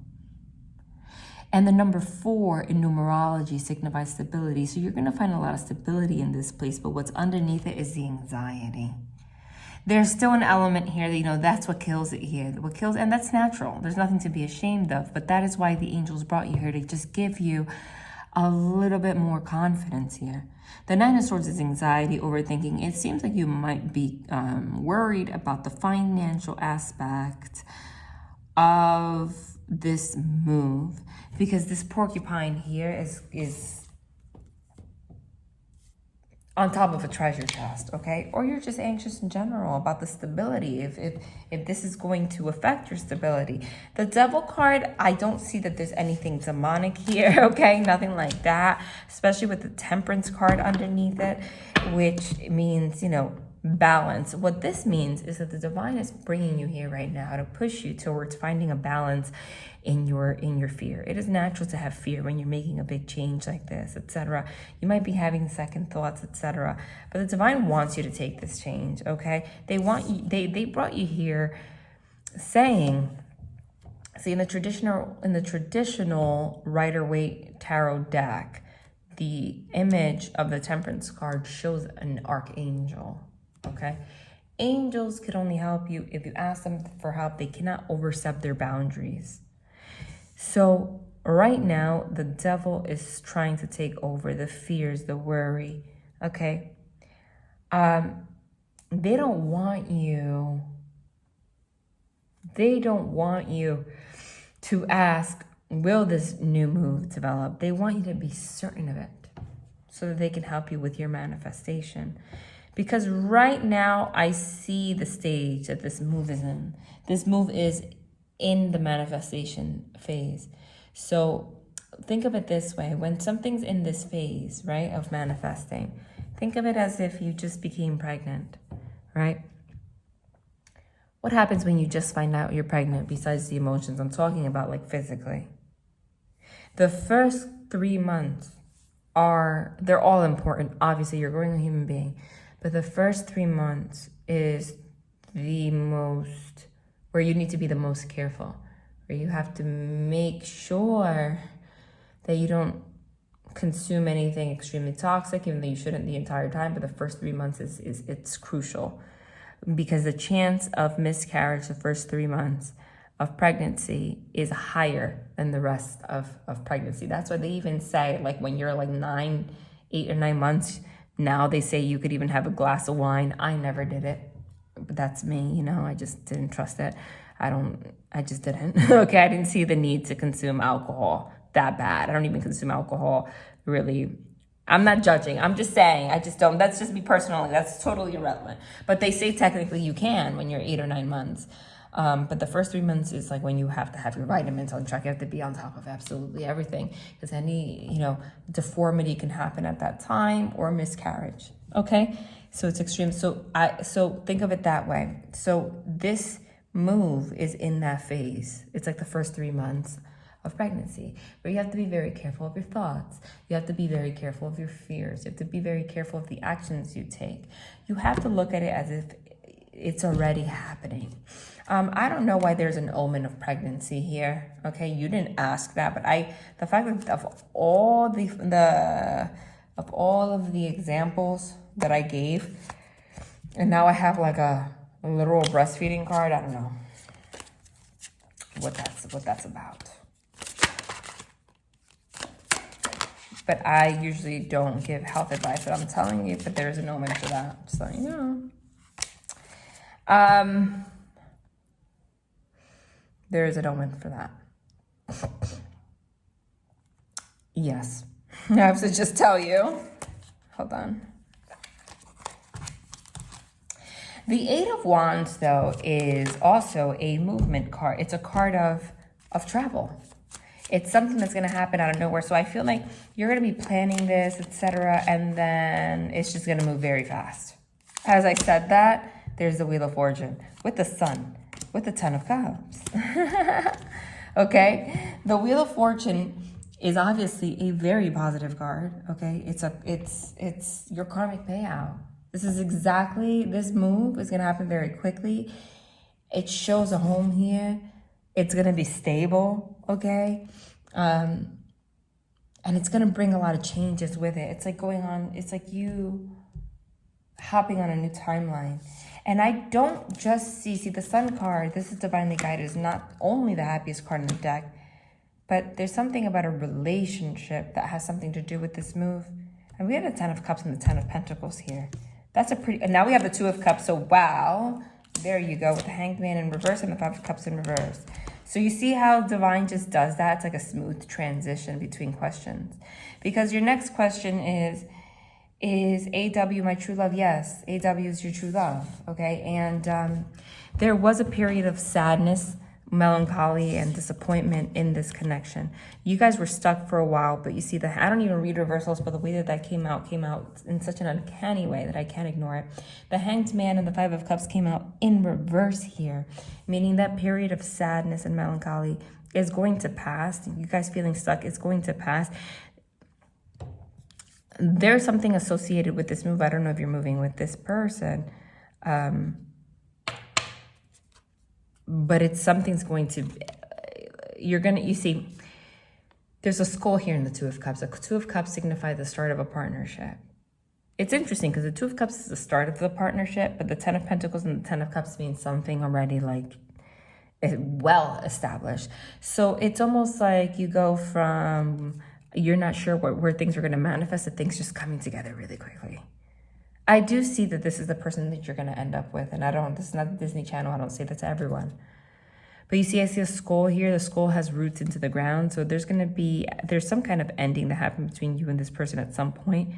And the number 4 in numerology signifies stability. So you're going to find a lot of stability in this place, but what's underneath it is the anxiety. There's still an element here that, you know, that's what kills it here. What kills, and that's natural. There's nothing to be ashamed of, but that is why the angels brought you here, to just give you a little bit more confidence here. The 9 of Swords is anxiety, overthinking. It seems like you might be worried about the financial aspect of this move, because this porcupine here is on top of a treasure chest, okay? Or you're just anxious in general about the stability, if this is going to affect your stability. The Devil card, I don't see that there's anything demonic here, okay? Nothing like that, especially with the Temperance card underneath it, which means, you know, balance. What this means is that the divine is bringing you here right now to push you towards finding a balance in your fear. It is natural to have fear when you're making a big change like this, etc. You might be having second thoughts, etc. But the divine wants you to take this change, okay? They want you, they brought you here saying, see, in the traditional Rider-Waite tarot deck, the image of the Temperance card shows an archangel. Okay, angels can only help you if you ask them for help. They cannot overstep their boundaries. So right now, the devil is trying to take over the fears, the worry. Okay, they don't want you. They don't want you to ask, will this new move develop? They want you to be certain of it so that they can help you with your manifestation. Because right now, I see the stage that this move is in. This move is in the manifestation phase. So think of it this way. When something's in this phase, right, of manifesting, think of it as if you just became pregnant, right? What happens when you just find out you're pregnant besides the emotions? I'm talking about like physically. The first 3 months they're all important. Obviously, you're growing a human being. But the first 3 months is the most, where you need to be the most careful, where you have to make sure that you don't consume anything extremely toxic, even though you shouldn't the entire time. But the first 3 months it's crucial, because the chance of miscarriage the first 3 months of pregnancy is higher than the rest of pregnancy. That's why they even say, like, when you're like 8 or 9 months, now they say you could even have a glass of wine. I never did it, but that's me, you know, I just didn't trust it. I just didn't. Okay, I didn't see the need to consume alcohol that bad. I don't even consume alcohol, really. I'm not judging. I'm just saying, I just don't. That's just me personally. That's totally irrelevant. But they say technically you can when you're 8 or 9 months. But the first 3 months is like when you have to have your vitamins on track. You have to be on top of absolutely everything, because any, you know, deformity can happen at that time, or miscarriage. Okay, so it's extreme. So think of it that way. So this move is in that phase. It's like the first 3 months of pregnancy, where you have to be very careful of your thoughts. You have to be very careful of your fears. You have to be very careful of the actions you take. You have to look at it as if it's already happening. I don't know why there's an omen of pregnancy here. Okay, you didn't ask that, but the fact that of all of the examples that I gave, and now I have like a literal breastfeeding card. I don't know what that's about. But I usually don't give health advice, but I'm telling you that there's an omen for that. Just letting you know. There is an omen for that. Yes. I have to just tell you. Hold on. The 8 of Wands, though, is also a movement card. It's a card of travel. It's something that's going to happen out of nowhere. So I feel like you're going to be planning this, etc., and then it's just going to move very fast. As I said that, there's the Wheel of Fortune with the Sun, with the Ten of Cups. Okay? The Wheel of Fortune is obviously a very positive card, okay? It's your karmic payout. This move is going to happen very quickly. It shows a home here. It's going to be stable, okay? And it's going to bring a lot of changes with it. It's like going on, it's like you hopping on a new timeline. And I don't just see the Sun card, this is divinely guided, is not only the happiest card in the deck, but there's something about a relationship that has something to do with this move. And we had the 10 of Cups and the 10 of Pentacles here. That's a pretty, and now we have the 2 of Cups, so wow. There you go, with the Hanged Man in reverse and the 5 of Cups in reverse. So you see how Divine just does that? It's like a smooth transition between questions. Because your next question is AW my true love? Yes, AW is your true love, okay? And there was a period of sadness, melancholy, and disappointment in this connection. You guys were stuck for a while, but you see I don't even read reversals, but the way that came out in such an uncanny way that I can't ignore it. The Hanged Man and the 5 of Cups came out in reverse here, meaning that period of sadness and melancholy is going to pass. You guys feeling stuck is going to pass. There's something associated with this move. I don't know if you're moving with this person, but it's something's going to, you see, there's a skull here in the 2 of Cups. The 2 of Cups signify the start of a partnership. It's interesting because the 2 of Cups is the start of the partnership, but the 10 of Pentacles and the 10 of Cups means something already like well established. So it's almost like you go from, you're not sure where things are going to manifest to things just coming together really quickly. I do see that this is the person that you're going to end up with. And this is not the Disney Channel. I don't say that to everyone. But you see, I see a skull here. The skull has roots into the ground. So there's some kind of ending that happened between you and this person at some point.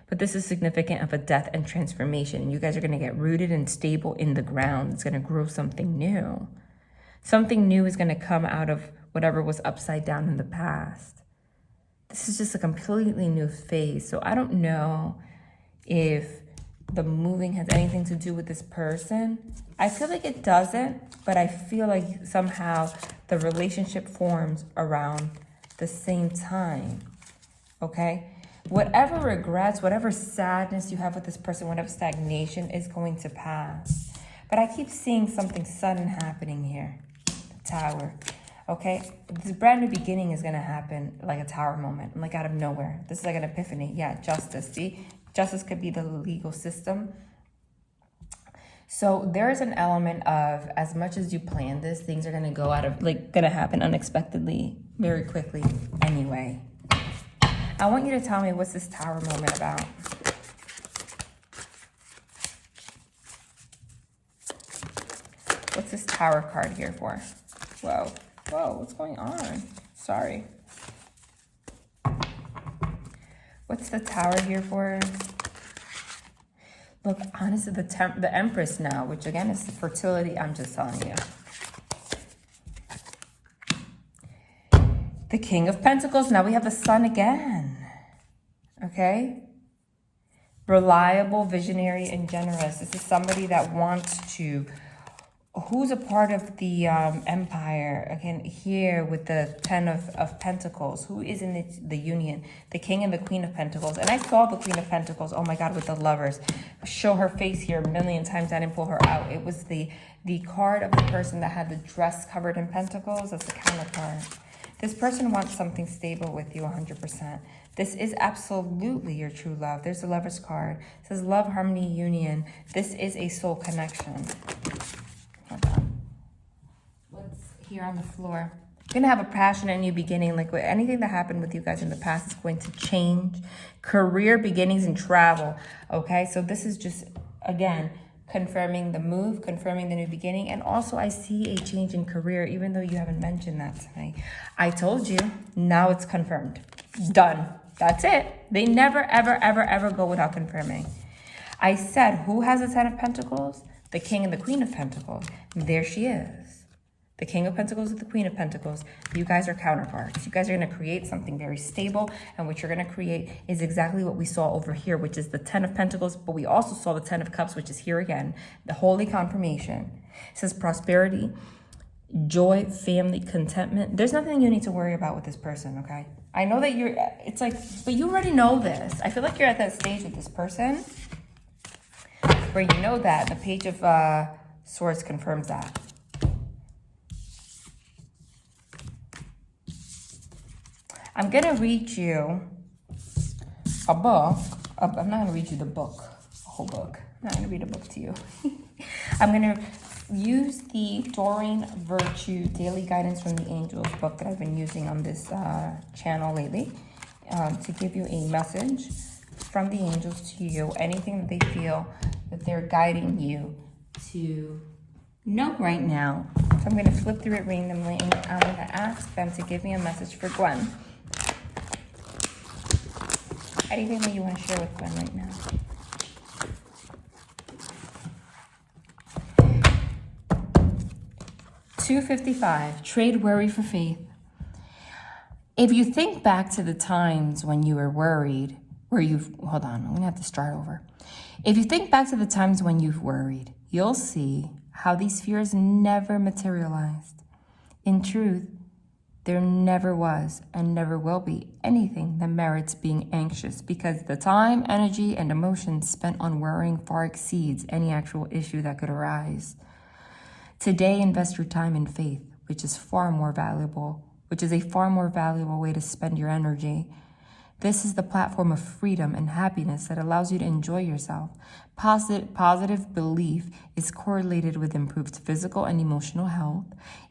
But this is significant of a death and transformation. And you guys are going to get rooted and stable in the ground. It's going to grow something new. Something new is going to come out of whatever was upside down in the past. This is just a completely new phase. So I don't know if the moving has anything to do with this person. I feel like it doesn't, but I feel like somehow the relationship forms around the same time, okay? Whatever regrets, whatever sadness you have with this person, whatever stagnation is going to pass. But I keep seeing something sudden happening here, the Tower, okay? This brand new beginning is gonna happen like a Tower moment, like out of nowhere. This is like an epiphany, yeah, justice, see? Justice could be the legal system. So there is an element of, as much as you plan this, things are going to go going to happen unexpectedly very quickly anyway. I want you to tell me, what's this Tower moment about? What's this Tower card here for? Whoa, what's going on? Sorry. What's the Tower here for? Look, honestly, the Empress now, which again is fertility, I'm just telling you. The King of Pentacles, now we have the Sun again. Okay? Reliable, visionary, and generous. This is somebody that wants to, who's a part of the empire, again, here with the 10 of Pentacles, who is in the union, the King and the Queen of Pentacles. And I saw the Queen of Pentacles, oh my God, with the Lovers. Show her face here a million times. I didn't pull her out. It was the card of the person that had the dress covered in pentacles. That's the counterpart. This person wants something stable with you 100%. This is absolutely your true love. There's the Lovers card. It says love, harmony, union. This is a soul connection. Hold on. What's here on the floor? You're going to have a passionate new beginning. Like anything that happened with you guys in the past is going to change. Career beginnings and travel. Okay, so this is just, again, confirming the move, confirming the new beginning. And also I see a change in career, even though you haven't mentioned that to me. I told you, now it's confirmed. Done. That's it. They never, ever, ever, ever go without confirming. I said, who has the 10 of Pentacles? The King and the Queen of Pentacles. There she is. The King of Pentacles and the Queen of Pentacles. You guys are counterparts. You guys are going to create something very stable. And what you're going to create is exactly what we saw over here, which is the 10 of Pentacles. But we also saw the 10 of Cups, which is here again. The Holy Confirmation. It says prosperity, joy, family, contentment. There's nothing you need to worry about with this person, okay? I know that it's like, but you already know this. I feel like you're at that stage with this person where you know that. The Page of Swords confirms that. I'm going to read you a book. I'm not going to read you the book, a whole book. I'm not going to read a book to you. I'm going to use the Doreen Virtue Daily Guidance from the Angels book that I've been using on this channel lately to give you a message from the angels to you, anything that they feel that they're guiding you to know right now. So I'm going to flip through it randomly, and I'm going to ask them to give me a message for Gwen. Anything that you want to share with Gwen right now. $255, trade worry for faith. If you think back to the times when you were worried, hold on, I'm going to have to start over. If you think back to the times when you've worried, you'll see how these fears never materialized. In truth, there never was and never will be anything that merits being anxious, because the time, energy, and emotion spent on worrying far exceeds any actual issue that could arise. Today, invest your time in faith, which is a far more valuable way to spend your energy. This is the platform of freedom and happiness that allows you to enjoy yourself. Positive belief is correlated with improved physical and emotional health,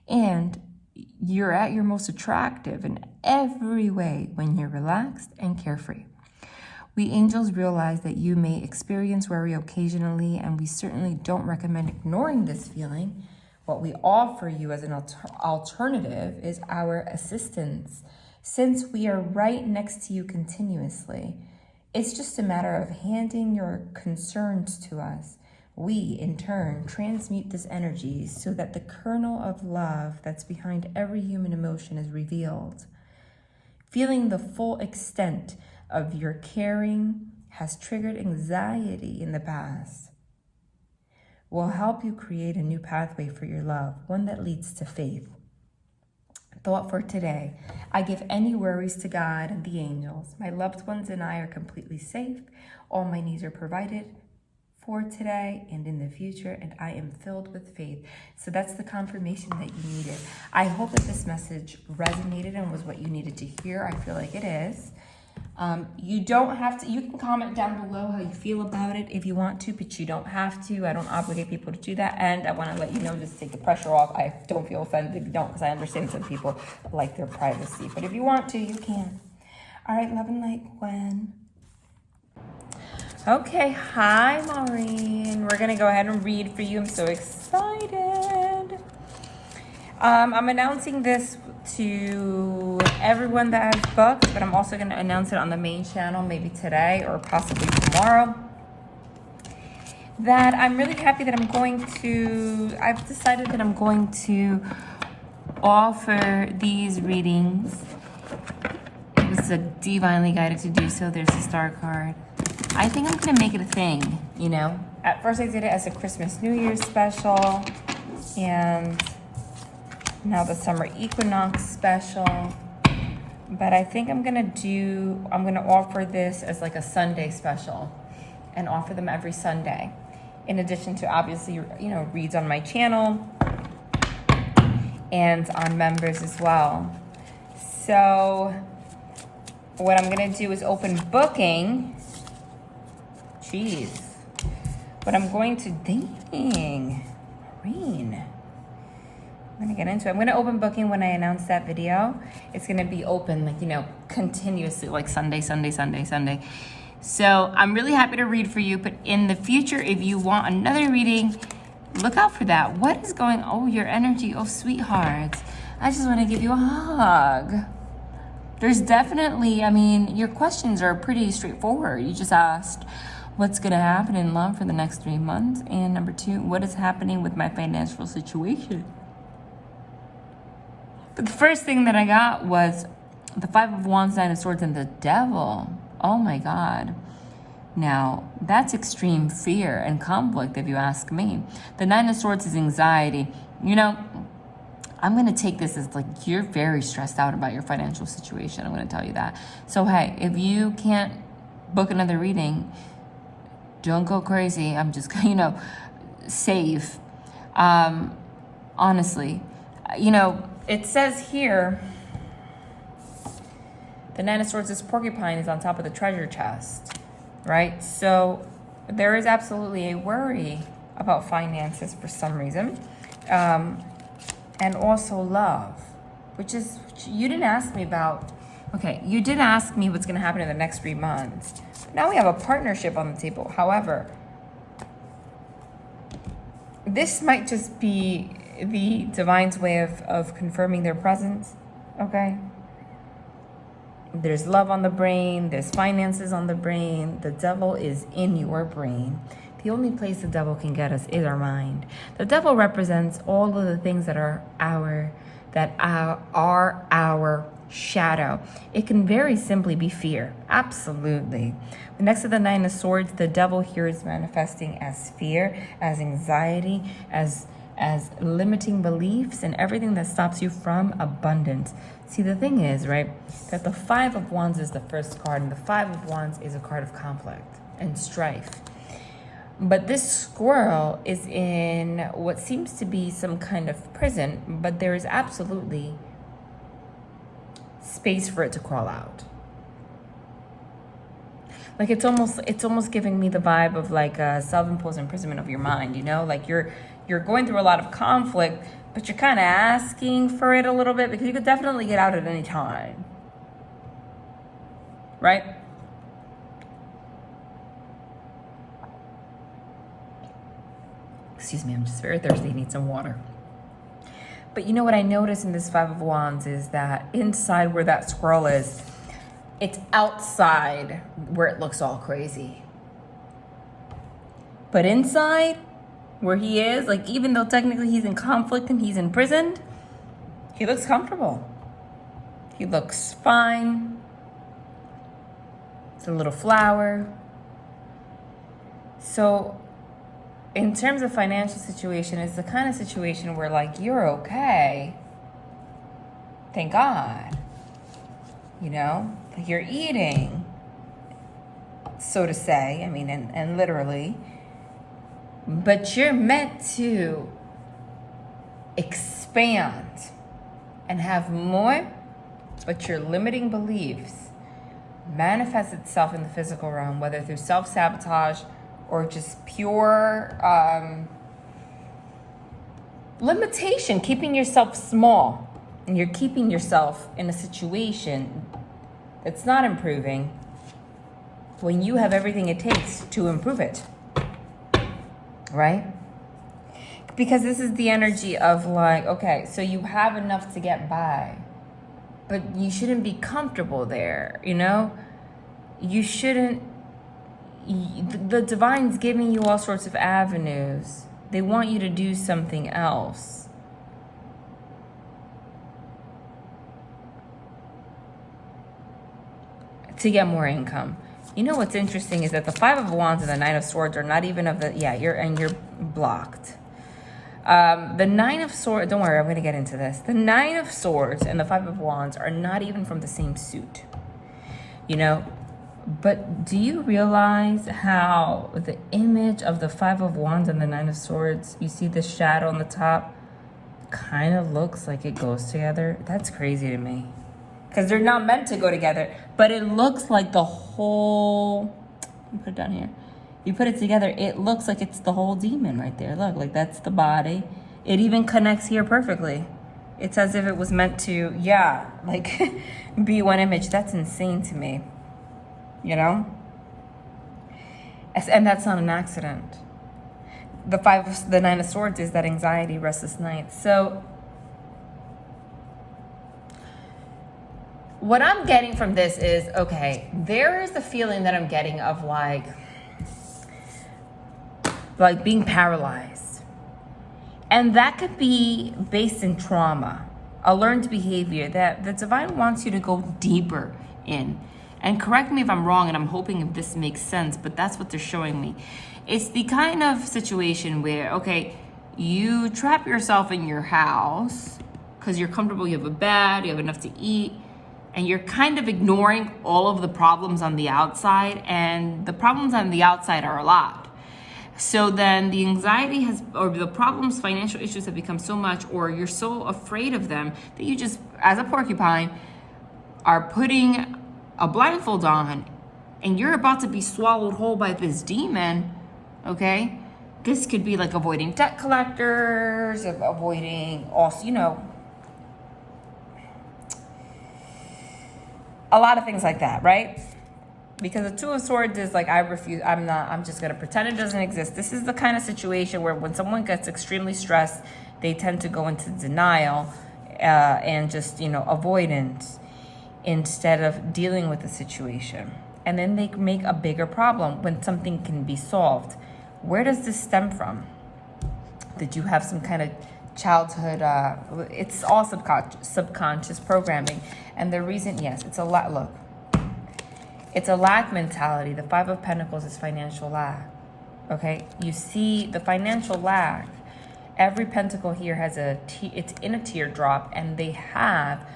and you're at your most attractive in every way when you're relaxed and carefree. We angels realize that you may experience worry occasionally, and we certainly don't recommend ignoring this feeling. What we offer you as an alternative is our assistance, since we are right next to you continuously. It's just a matter of handing your concerns to us. We, in turn, transmute this energy so that the kernel of love that's behind every human emotion is revealed. Feeling the full extent of your caring has triggered anxiety in the past. Will help you create a new pathway for your love, one that leads to faith. Thought for today: I give any worries to God and the angels. My loved ones and I are completely safe. All my needs are provided for today and in the future, and I am filled with faith. So that's the confirmation that you needed. I hope that this message resonated and was what you needed to hear. I feel like it is. You don't have to, you can comment down below how you feel about it if you want to, but you don't have to. I don't obligate people to do that. And I want to let you know, just take the pressure off. I don't feel offended if you don't, because I understand some people like their privacy. But if you want to, you can. All right, love and light, Gwen. Okay, hi, Maureen. We're going to go ahead and read for you. I'm so excited. I'm announcing this to everyone that has booked, but I'm also going to announce it on the main channel maybe today or possibly tomorrow. That I'm really happy that I've decided that I'm going to offer these readings. It was divinely guided to do so. There's a star card. I think I'm going to make it a thing, you know. At first I did it as a Christmas New Year's special, and now the summer equinox special. But I think I'm gonna offer this as like a Sunday special and offer them every Sunday. In addition to obviously, reads on my channel and on members as well. So what I'm gonna do is open booking. Jeez. What I'm going to, dang, Maureen. I'm gonna get into it. I'm gonna open booking when I announce that video. It's gonna be open, continuously, like Sunday. So I'm really happy to read for you, but in the future, if you want another reading, look out for that. What is going, your energy, sweethearts. I just wanna give you a hug. There's definitely, your questions are pretty straightforward. You just asked, what's gonna happen in love for the next 3 months? And number 2, what is happening with my financial situation? But the first thing that I got was the 5 of Wands, 9 of Swords, and the Devil. Oh my God. Now, that's extreme fear and conflict, if you ask me. The 9 of Swords is anxiety. I'm going to take this as you're very stressed out about your financial situation. I'm going to tell you that. So, hey, if you can't book another reading, don't go crazy. I'm just, save. Honestly, it says here, The Nine of Swords, this porcupine is on top of the treasure chest, right? So there is absolutely a worry about finances for some reason. And also love, which you didn't ask me about. Okay, you did ask me what's going to happen in the next 3 months. Now we have a partnership on the table. However, this might just be the divine's way of confirming their presence, okay? There's love on the brain. There's finances on the brain. The devil is in your brain. The only place the devil can get us is our mind. The devil represents all of the things that are our shadow. It can very simply be fear. Absolutely. Next to the Nine of Swords, the devil here is manifesting as fear, as anxiety, as limiting beliefs, and everything that stops you from abundance. See, the thing is, right, that the Five of Wands is the first card, and the Five of Wands is a card of conflict and strife. But this squirrel is in what seems to be some kind of prison, but there is absolutely space for it to crawl out. Like it's almost giving me the vibe of like a self-imposed imprisonment of your mind, you know? Like you're going through a lot of conflict, but you're kind of asking for it a little bit because you could definitely get out at any time. Right? Excuse me, I'm just very thirsty. I need some water. But you know what I noticed in this Five of Wands is that inside where that squirrel is, it's outside where it looks all crazy. But inside where he is, like even though technically he's in conflict and he's imprisoned, he looks comfortable. He looks fine. It's a little flower. So in terms of financial situation, it's the kind of situation where like you're okay. Thank God. You know, like you're eating, so to say, I mean, and literally, but you're meant to expand and have more, but your limiting beliefs manifest itself in the physical realm, whether through self-sabotage or just pure limitation, keeping yourself small. And you're keeping yourself in a situation that's not improving when you have everything it takes to improve it. Right? Because this is the energy of like, okay, so you have enough to get by, but you shouldn't be comfortable there, you know? You shouldn't. The divine's giving you all sorts of avenues. They want you to do something else. To get more income. You know what's interesting is that the Five of Wands and the Nine of Swords are not even of the, you're blocked. The Nine of Swords, don't worry, I'm going to get into this. The Nine of Swords and the Five of Wands are not even from the same suit. You know, but do you realize how the image of the Five of Wands and the Nine of Swords, you see the shadow on the top, kind of looks like it goes together? That's crazy to me. Because they're not meant to go together. But it looks like the whole... Let me put it down here. You put it together, it looks like it's the whole demon right there. Look, like that's the body. It even connects here perfectly. It's as if it was meant to, be one image. That's insane to me. You know? And that's not an accident. The Nine of Swords is that anxiety, restless nights. So what I'm getting from this is, okay, there is the feeling that I'm getting of like being paralyzed. And that could be based in trauma, a learned behavior that the divine wants you to go deeper in. And correct me if I'm wrong, and I'm hoping if this makes sense, but that's what they're showing me. It's the kind of situation where, okay, you trap yourself in your house because you're comfortable, you have a bed, you have enough to eat, and you're kind of ignoring all of the problems on the outside, and the problems on the outside are a lot. So then the anxiety or the problems, financial issues have become so much, or you're so afraid of them that you just, as a porcupine, are putting a blindfold on and you're about to be swallowed whole by this demon, okay? This could be like avoiding debt collectors, avoiding also, a lot of things like that, right? Because the Two of Swords is like, I'm just going to pretend it doesn't exist. This is the kind of situation where when someone gets extremely stressed, they tend to go into denial and just, avoidance instead of dealing with the situation. And then they make a bigger problem when something can be solved. Where does this stem from? Did you have some kind of childhood, it's all subconscious programming. And the reason, yes, it's a lot, look. It's a lack mentality. The Five of Pentacles is financial lack. Okay? You see the financial lack. Every pentacle here has it's in a teardrop, and they have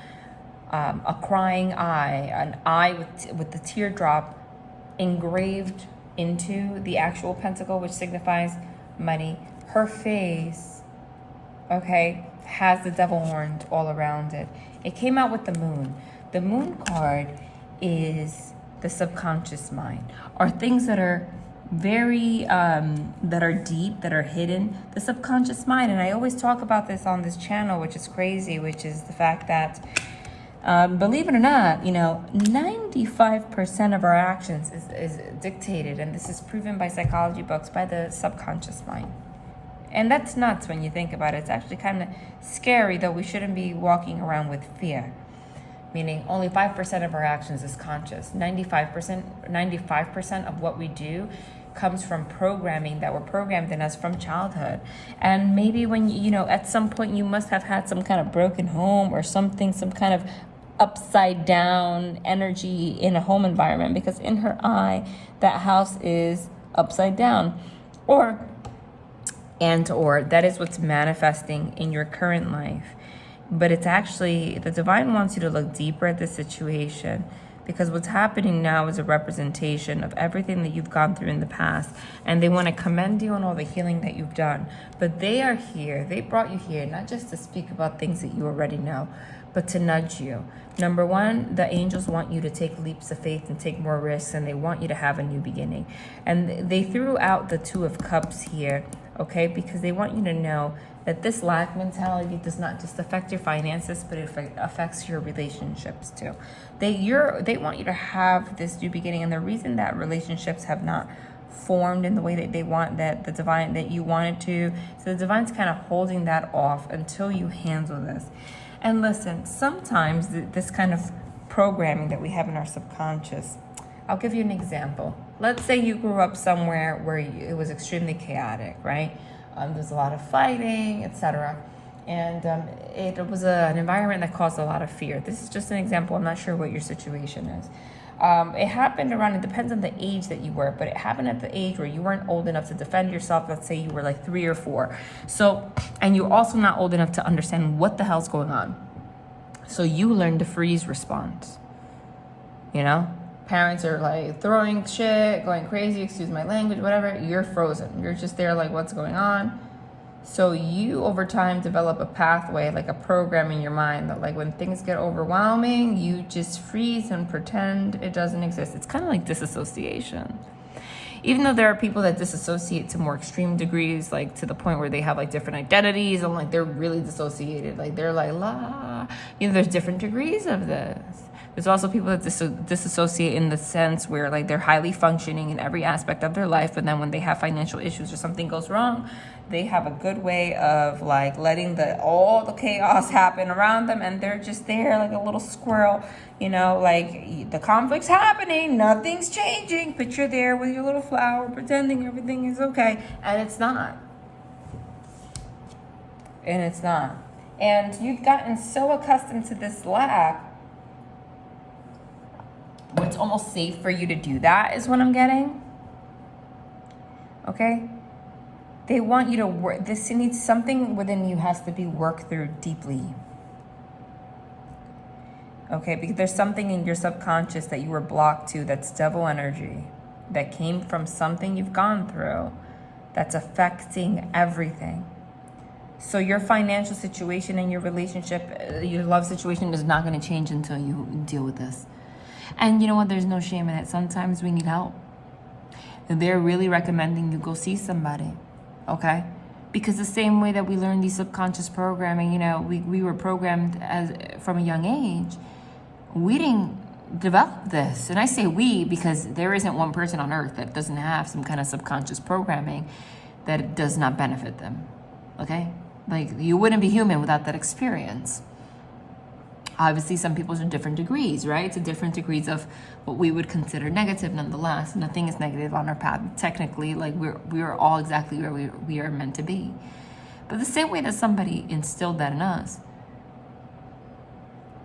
a crying eye, an eye with the teardrop engraved into the actual pentacle, which signifies money. Her face, okay, has the devil horns all around it. It came out with the moon. The moon card is the subconscious mind, are things that are very that are deep, that are hidden, the subconscious mind. And I always talk about this on this channel, which is crazy, which is the fact that believe it or not, 95% of our actions is dictated, and this is proven by psychology books, by the subconscious mind. And that's nuts when you think about it. It's actually kind of scary, though we shouldn't be walking around with fear. Meaning only 5% of our actions is conscious. 95% of what we do comes from programming that were programmed in us from childhood. And maybe when, at some point you must have had some kind of broken home or something, some kind of upside down energy in a home environment, because in her eye, that house is upside down. Or that is what's manifesting in your current life. But it's actually, the divine wants you to look deeper at the situation, because what's happening now is a representation of everything that you've gone through in the past. And they want to commend you on all the healing that you've done. But they are here. They brought you here, not just to speak about things that you already know, but to nudge you. Number one, the angels want you to take leaps of faith and take more risks, and they want you to have a new beginning. And they threw out the Two of Cups here, okay, because they want you to know that this lack mentality does not just affect your finances, but it affects your relationships too. They want you to have this new beginning, and the reason that relationships have not formed in the way that they want, that you wanted to, so the divine's kind of holding that off until you handle this. And listen, sometimes this kind of programming that we have in our subconscious, I'll give you an example. Let's say you grew up somewhere where it was extremely chaotic, right? There's a lot of fighting, etc. And it was an environment that caused a lot of fear. This is just an example. I'm not sure what your situation is. It happened it depends on the age that you were, but it happened at the age where you weren't old enough to defend yourself. Let's say you were like 3 or 4. So, and you're also not old enough to understand what the hell's going on. So you learn the freeze response. Parents are like throwing shit, going crazy, excuse my language, whatever. You're frozen. You're just there like, what's going on? So you, over time, develop a pathway, like a program in your mind that, like, when things get overwhelming, you just freeze and pretend it doesn't exist. It's kind of like disassociation. Even though there are people that disassociate to more extreme degrees, like to the point where they have like different identities and like they're really dissociated. Like they're like, there's different degrees of this. There's also people that disassociate in the sense where like they're highly functioning in every aspect of their life, but then when they have financial issues or something goes wrong, they have a good way of like letting all the chaos happen around them, and they're just there like a little squirrel, like the conflict's happening, nothing's changing, but you're there with your little flower pretending everything is okay, and it's not. And you've gotten so accustomed to this lack, it's almost safe for you to do that, is what I'm getting. Okay? They want you to work. This needs, something within you has to be worked through deeply. Okay? Because there's something in your subconscious that you were blocked to, that's devil energy, that came from something you've gone through, that's affecting everything. So your financial situation and your relationship, your love situation is not going to change until you deal with this. And you know what? There's no shame in it. Sometimes we need help. They're really recommending you go see somebody, okay? Because the same way that we learn these subconscious programming, you know, we were programmed from a young age. We didn't develop this. And I say we because there isn't one person on earth that doesn't have some kind of subconscious programming that it does not benefit them, okay? Like, you wouldn't be human without that experience. Obviously, some people are different degrees, right? To different degrees of what we would consider negative. Nonetheless, nothing is negative on our path. Technically, like, we are all exactly where we are meant to be. But the same way that somebody instilled that in us,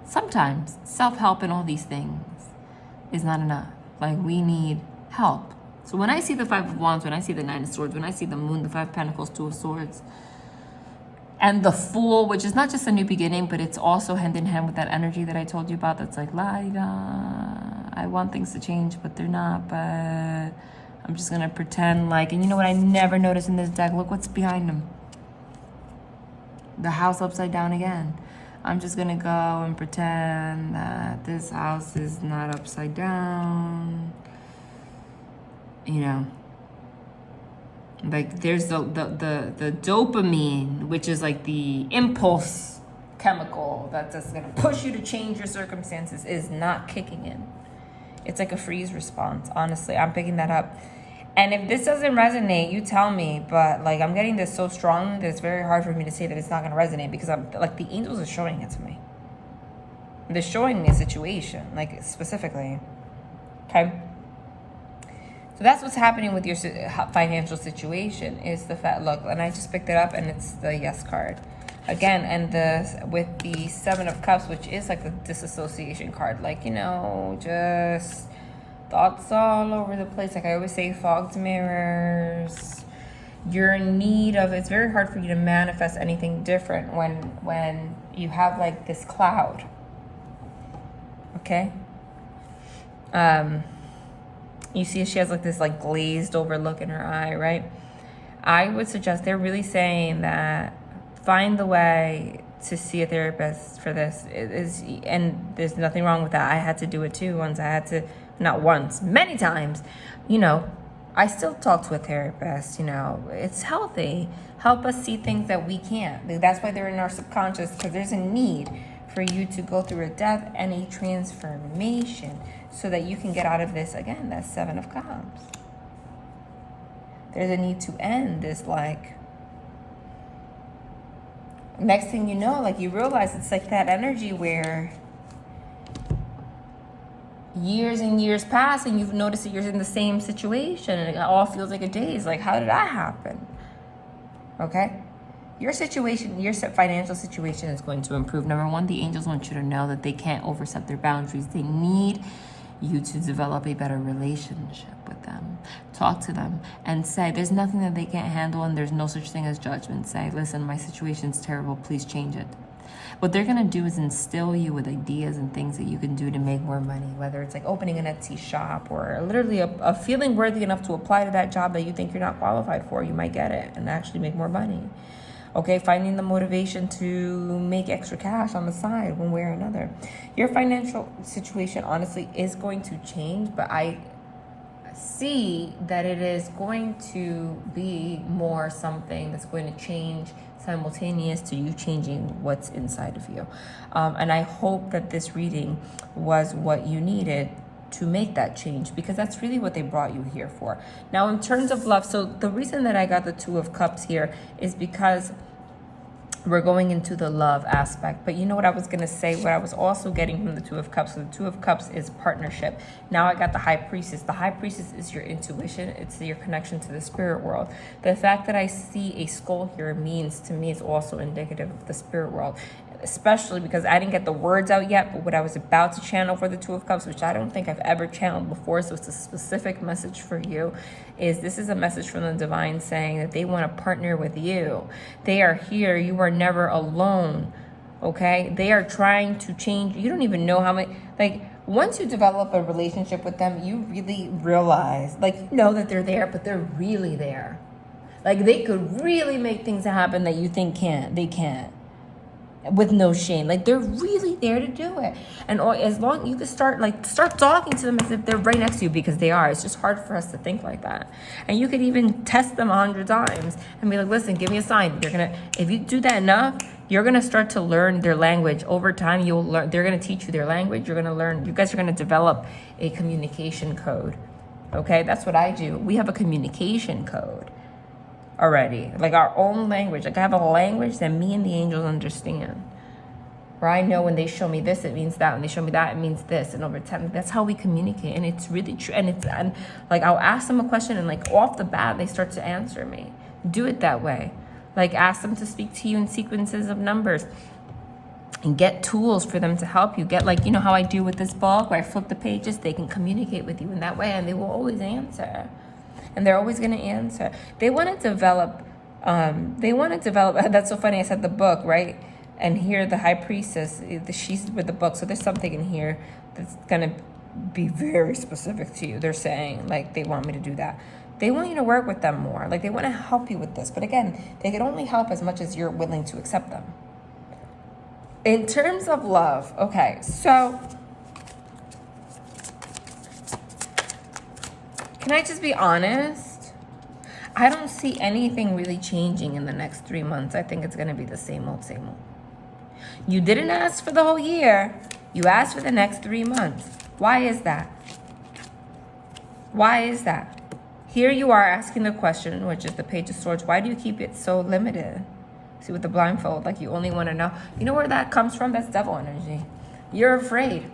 sometimes self-help and all these things is not enough. Like, we need help. So when I see the Five of Wands, when I see the Nine of Swords, when I see the Moon, the Five of Pentacles, Two of Swords, and the Fool, which is not just a new beginning, but it's also hand in hand with that energy that I told you about. That's like, I want things to change, but they're not. But I'm just going to pretend like, and you know what I never noticed in this deck? Look what's behind them. The house upside down again. I'm just going to go and pretend that this house is not upside down. You know. Like, there's the dopamine, which is like the impulse chemical that's just going to push you to change your circumstances, is not kicking in. It's like a freeze response. Honestly, I'm picking that up. And if this doesn't resonate, you tell me. But like, I'm getting this so strong that it's very hard for me to say that it's not going to resonate, because I'm like, the angels are showing it to me. They're showing me a situation, like, specifically. Okay. So that's what's happening with your financial situation, is the fact, look, and I just picked it up, and it's the Yes card. Again, and with the Seven of Cups, which is like the disassociation card. Like, you know, just thoughts all over the place. Like I always say, fogged mirrors. You're in need of, it's very hard for you to manifest anything different when you have like this cloud. Okay? You see she has like this like glazed over look in her eye, right? I would suggest, they're really saying that find the way to see a therapist for this. And there's nothing wrong with that. I had to do it too. Many times. You know, I still talk to a therapist, you know. It's healthy. Help us see things that we can't. That's why they're in our subconscious, because there's a need for you to go through a death and a transformation, so that you can get out of this, again, that Seven of Cups. There's a need to end this, like, next thing you know, like, you realize it's like that energy where years and years pass and you've noticed that you're in the same situation and it all feels like a daze. Like, how did that happen? Okay? Your situation, your financial situation is going to improve. Number one, the angels want you to know that they can't overstep their boundaries. They need you to develop a better relationship with them. Talk to them and say, there's nothing that they can't handle, and there's no such thing as judgment. Say, listen, my situation's terrible, please change it. What they're gonna do is instill you with ideas and things that you can do to make more money, whether it's like opening an Etsy shop, or literally a feeling worthy enough to apply to that job that you think you're not qualified for. You might get it and actually make more money. Okay, finding the motivation to make extra cash on the side one way or another. Your financial situation, honestly, is going to change, but I see that it is going to be more something that's going to change simultaneous to you changing what's inside of you. And I hope that this reading was what you needed to make that change, because that's really what they brought you here for. Now, in terms of love, so the reason that I got the Two of Cups here is because we're going into the love aspect. But you know what I was going to say, what I was also getting from the Two of Cups. So the Two of Cups is partnership. Now I got the High Priestess. The High Priestess is your intuition. It's your connection to the spirit world. The fact that I see a skull here means, to me, is also indicative of the spirit world. Especially because I didn't get the words out yet, but what I was about to channel for the Two of Cups, which I don't think I've ever channeled before, so it's a specific message for you, is this is a message from the divine saying that they want to partner with you. They are here. You are never alone, okay? They are trying to change. You don't even know how many, like, once you develop a relationship with them, you really realize, like, you know that they're there, but they're really there. Like, they could really make things happen that you think they can't. with no shame. Like, they're really there to do it. And as long you can start talking to them as if they're right next to you, because they are. It's just hard for us to think like that. And you could even test them 100 times and be like, listen, give me a sign. If you do that enough, you're gonna start to learn their language. Over time, you'll learn. They're gonna teach you their language. You're gonna learn. You guys are gonna develop a communication code. Okay, that's what I do. We have a communication code already, like our own language. Like, I have a language that me and the angels understand, where I know when they show me this, it means that. When they show me that, it means this. And over time, that's how we communicate. And it's really true. And like, I'll ask them a question, and like off the bat, they start to answer me. Do it that way. Like, ask them to speak to you in sequences of numbers, and get tools for them to help you. Get, like, you know how I do with this book, where I flip the pages, they can communicate with you in that way, and they will always answer. And they're always going to answer. They want to develop, that's so funny. I said the book, right? And here the high priestess, she's with the book. So there's something in here that's going to be very specific to you. They're saying, like, they want me to do that. They want you to work with them more. Like, they want to help you with this. But again, they can only help as much as you're willing to accept them. In terms of love, okay, so can I just be honest? I don't see anything really changing in the next 3 months. I think it's going to be the same old, same old. You didn't ask for the whole year. You asked for the next 3 months. Why is that? Why is that? Here you are asking the question, which is the Page of Swords. Why do you keep it so limited? See, with the blindfold, like, you only want to know. You know where that comes from? That's devil energy. You're afraid.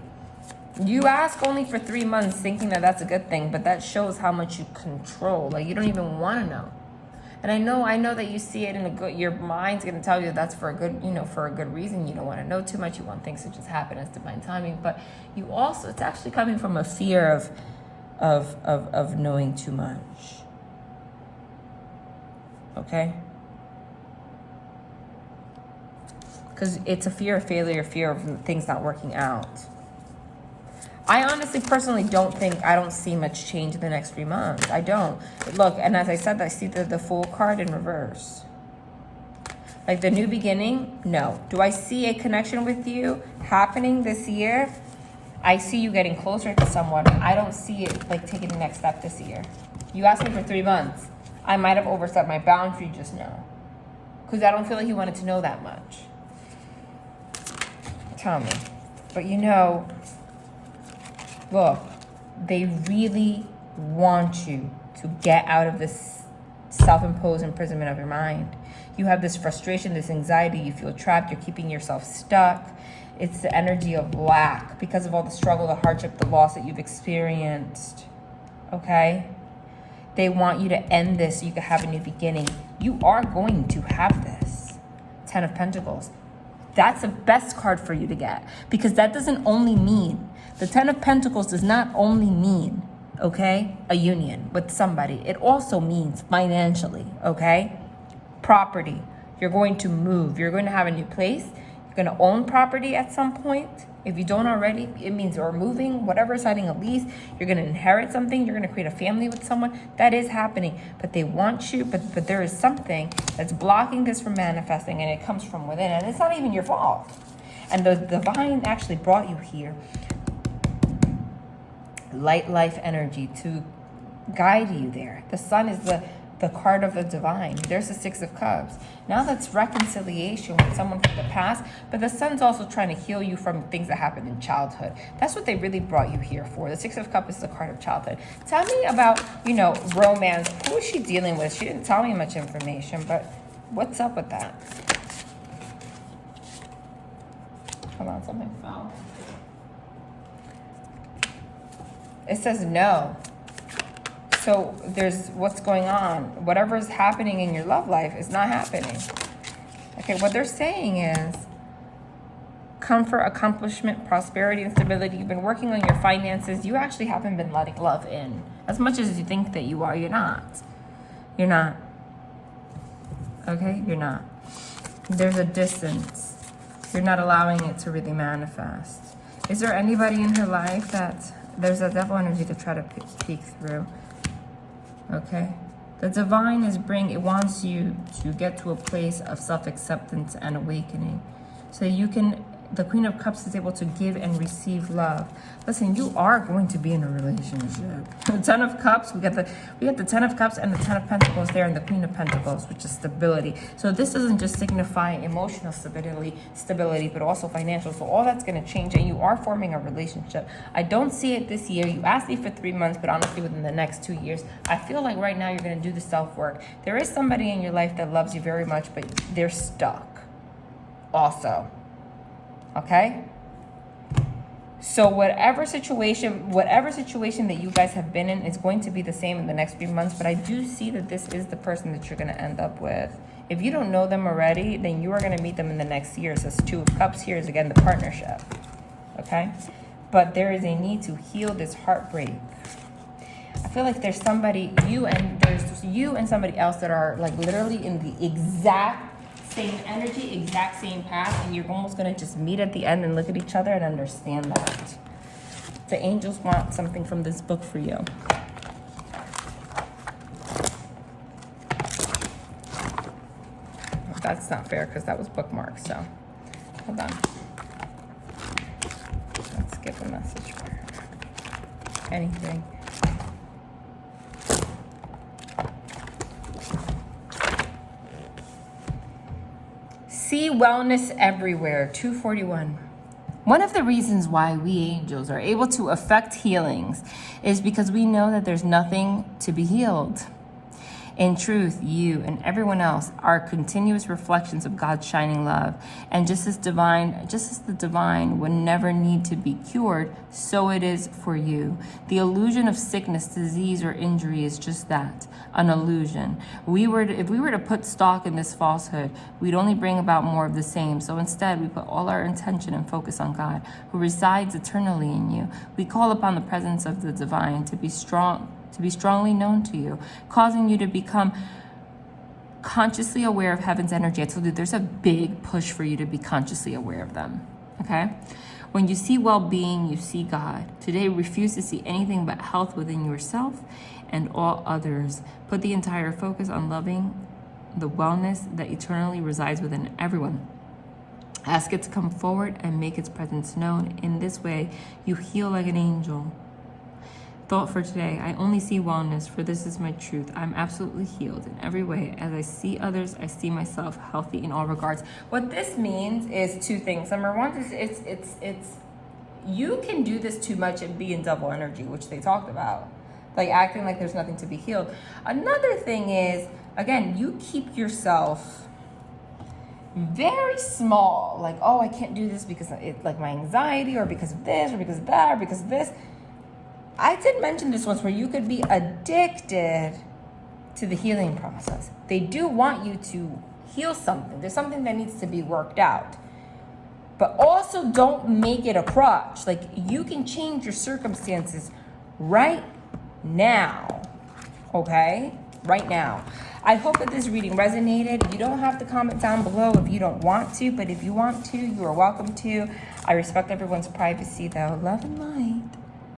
You ask only for 3 months thinking that that's a good thing, but that shows how much you control. Like, you don't even want to know. And I know that you see it in a good, your mind's going to tell you that's for a good, for a good reason. You don't want to know too much. You want things to just happen as divine timing. But you also, it's actually coming from a fear of knowing too much. Okay? Because it's a fear of failure, fear of things not working out. I honestly, personally I don't see much change in the next 3 months. I don't. Look, and as I said, I see the Fool card in reverse. Like, the new beginning, no. Do I see a connection with you happening this year? I see you getting closer to someone. I don't see it, like, taking the next step this year. You asked me for 3 months. I might have overstepped my boundary just now, because I don't feel like you wanted to know that much. Tell me. But look, they really want you to get out of this self-imposed imprisonment of your mind. You have this frustration, this anxiety, you feel trapped, you're keeping yourself stuck. It's the energy of lack because of all the struggle, the hardship, the loss that you've experienced. Okay? They want you to end this so you can have a new beginning. You are going to have this. 10 of Pentacles. That's the best card for you to get, because that doesn't only mean, the 10 of Pentacles does not only mean, okay, a union with somebody. It also means financially, okay? Property. You're going to move. You're going to have a new place. You're going to own property at some point. If you don't already, it means you're moving, whatever, signing a lease. You're going to inherit something. You're going to create a family with someone. That is happening. But they want you, but there is something that's blocking this from manifesting, and it comes from within. And it's not even your fault. And the divine actually brought you here. Light life energy to guide you there. The sun is the card of the divine. There's the 6 of Cups. Now that's reconciliation with someone from the past, but the sun's also trying to heal you from things that happened in childhood. That's what they really brought you here for. The 6 of Cups is the card of childhood. Tell me about, romance. Who is she dealing with? She didn't tell me much information, but what's up with that? Hold on, something fell. It says no. So there's what's going on. Whatever is happening in your love life is not happening. Okay, what they're saying is comfort, accomplishment, prosperity, and stability. You've been working on your finances. You actually haven't been letting love in. As much as you think that you are, you're not. You're not. Okay, you're not. There's a distance. You're not allowing it to really manifest. Is there anybody in her life that there's a devil energy to try to peek through? Okay, the divine is it wants you to get to a place of self-acceptance and awakening. so you can, the Queen of Cups is able to give and receive love. Listen, you are going to be in a relationship. The Ten of Cups, we got the Ten of Cups and the Ten of Pentacles there, and the Queen of Pentacles, which is stability. So this doesn't just signify emotional stability, but also financial. So all that's going to change, and you are forming a relationship. I don't see it this year. You asked me for 3 months, but honestly, within the next 2 years, I feel like right now you're going to do the self-work. There is somebody in your life that loves you very much, but they're stuck also. Okay? So whatever situation that you guys have been in is going to be the same in the next 3 months, but I do see that this is the person that you're going to end up with. If you don't know them already, then you are going to meet them in the next year. So this Two of Cups here is, again, the partnership. Okay? But there is a need to heal this heartbreak. I feel like there's somebody, there's you and somebody else that are like literally in the exact same energy, exact same path, and you're almost going to just meet at the end and look at each other and understand that. The angels want something from this book for you. That's not fair because that was bookmarked, so hold on. Let's give a message for her. Anything. See wellness everywhere, 241. One of the reasons why we angels are able to affect healings is because we know that there's nothing to be healed. In truth, you and everyone else are continuous reflections of God's shining love. And just as the divine would never need to be cured, so it is for you. The illusion of sickness, disease, or injury is just that, an illusion. If we were to put stock in this falsehood, we'd only bring about more of the same. So instead, we put all our intention and focus on God, who resides eternally in you. We call upon the presence of the divine to be strongly known to you, causing you to become consciously aware of heaven's energy. I told you there's a big push for you to be consciously aware of them, okay? When you see well-being, you see God. Today, refuse to see anything but health within yourself and all others. Put the entire focus on loving the wellness that eternally resides within everyone. Ask it to come forward and make its presence known. In this way, you heal like an angel. Thought for today, I only see wellness, for this is my truth. I'm absolutely healed in every way. As I see others, I see myself healthy in all regards. What this means is two things. Number one is it's you can do this too much and be in double energy, which they talked about, like acting like there's nothing to be healed. Another thing is, again, you keep yourself very small, like, oh, I can't do this because it's like my anxiety, or because of this, or because of that, or because of this. I did mention this once, where you could be addicted to the healing process. They do want you to heal something. There's something that needs to be worked out. But also don't make it a crutch. Like, you can change your circumstances right now. Okay? Right now. I hope that this reading resonated. You don't have to comment down below if you don't want to, but if you want to, you are welcome to. I respect everyone's privacy, though. Love and light.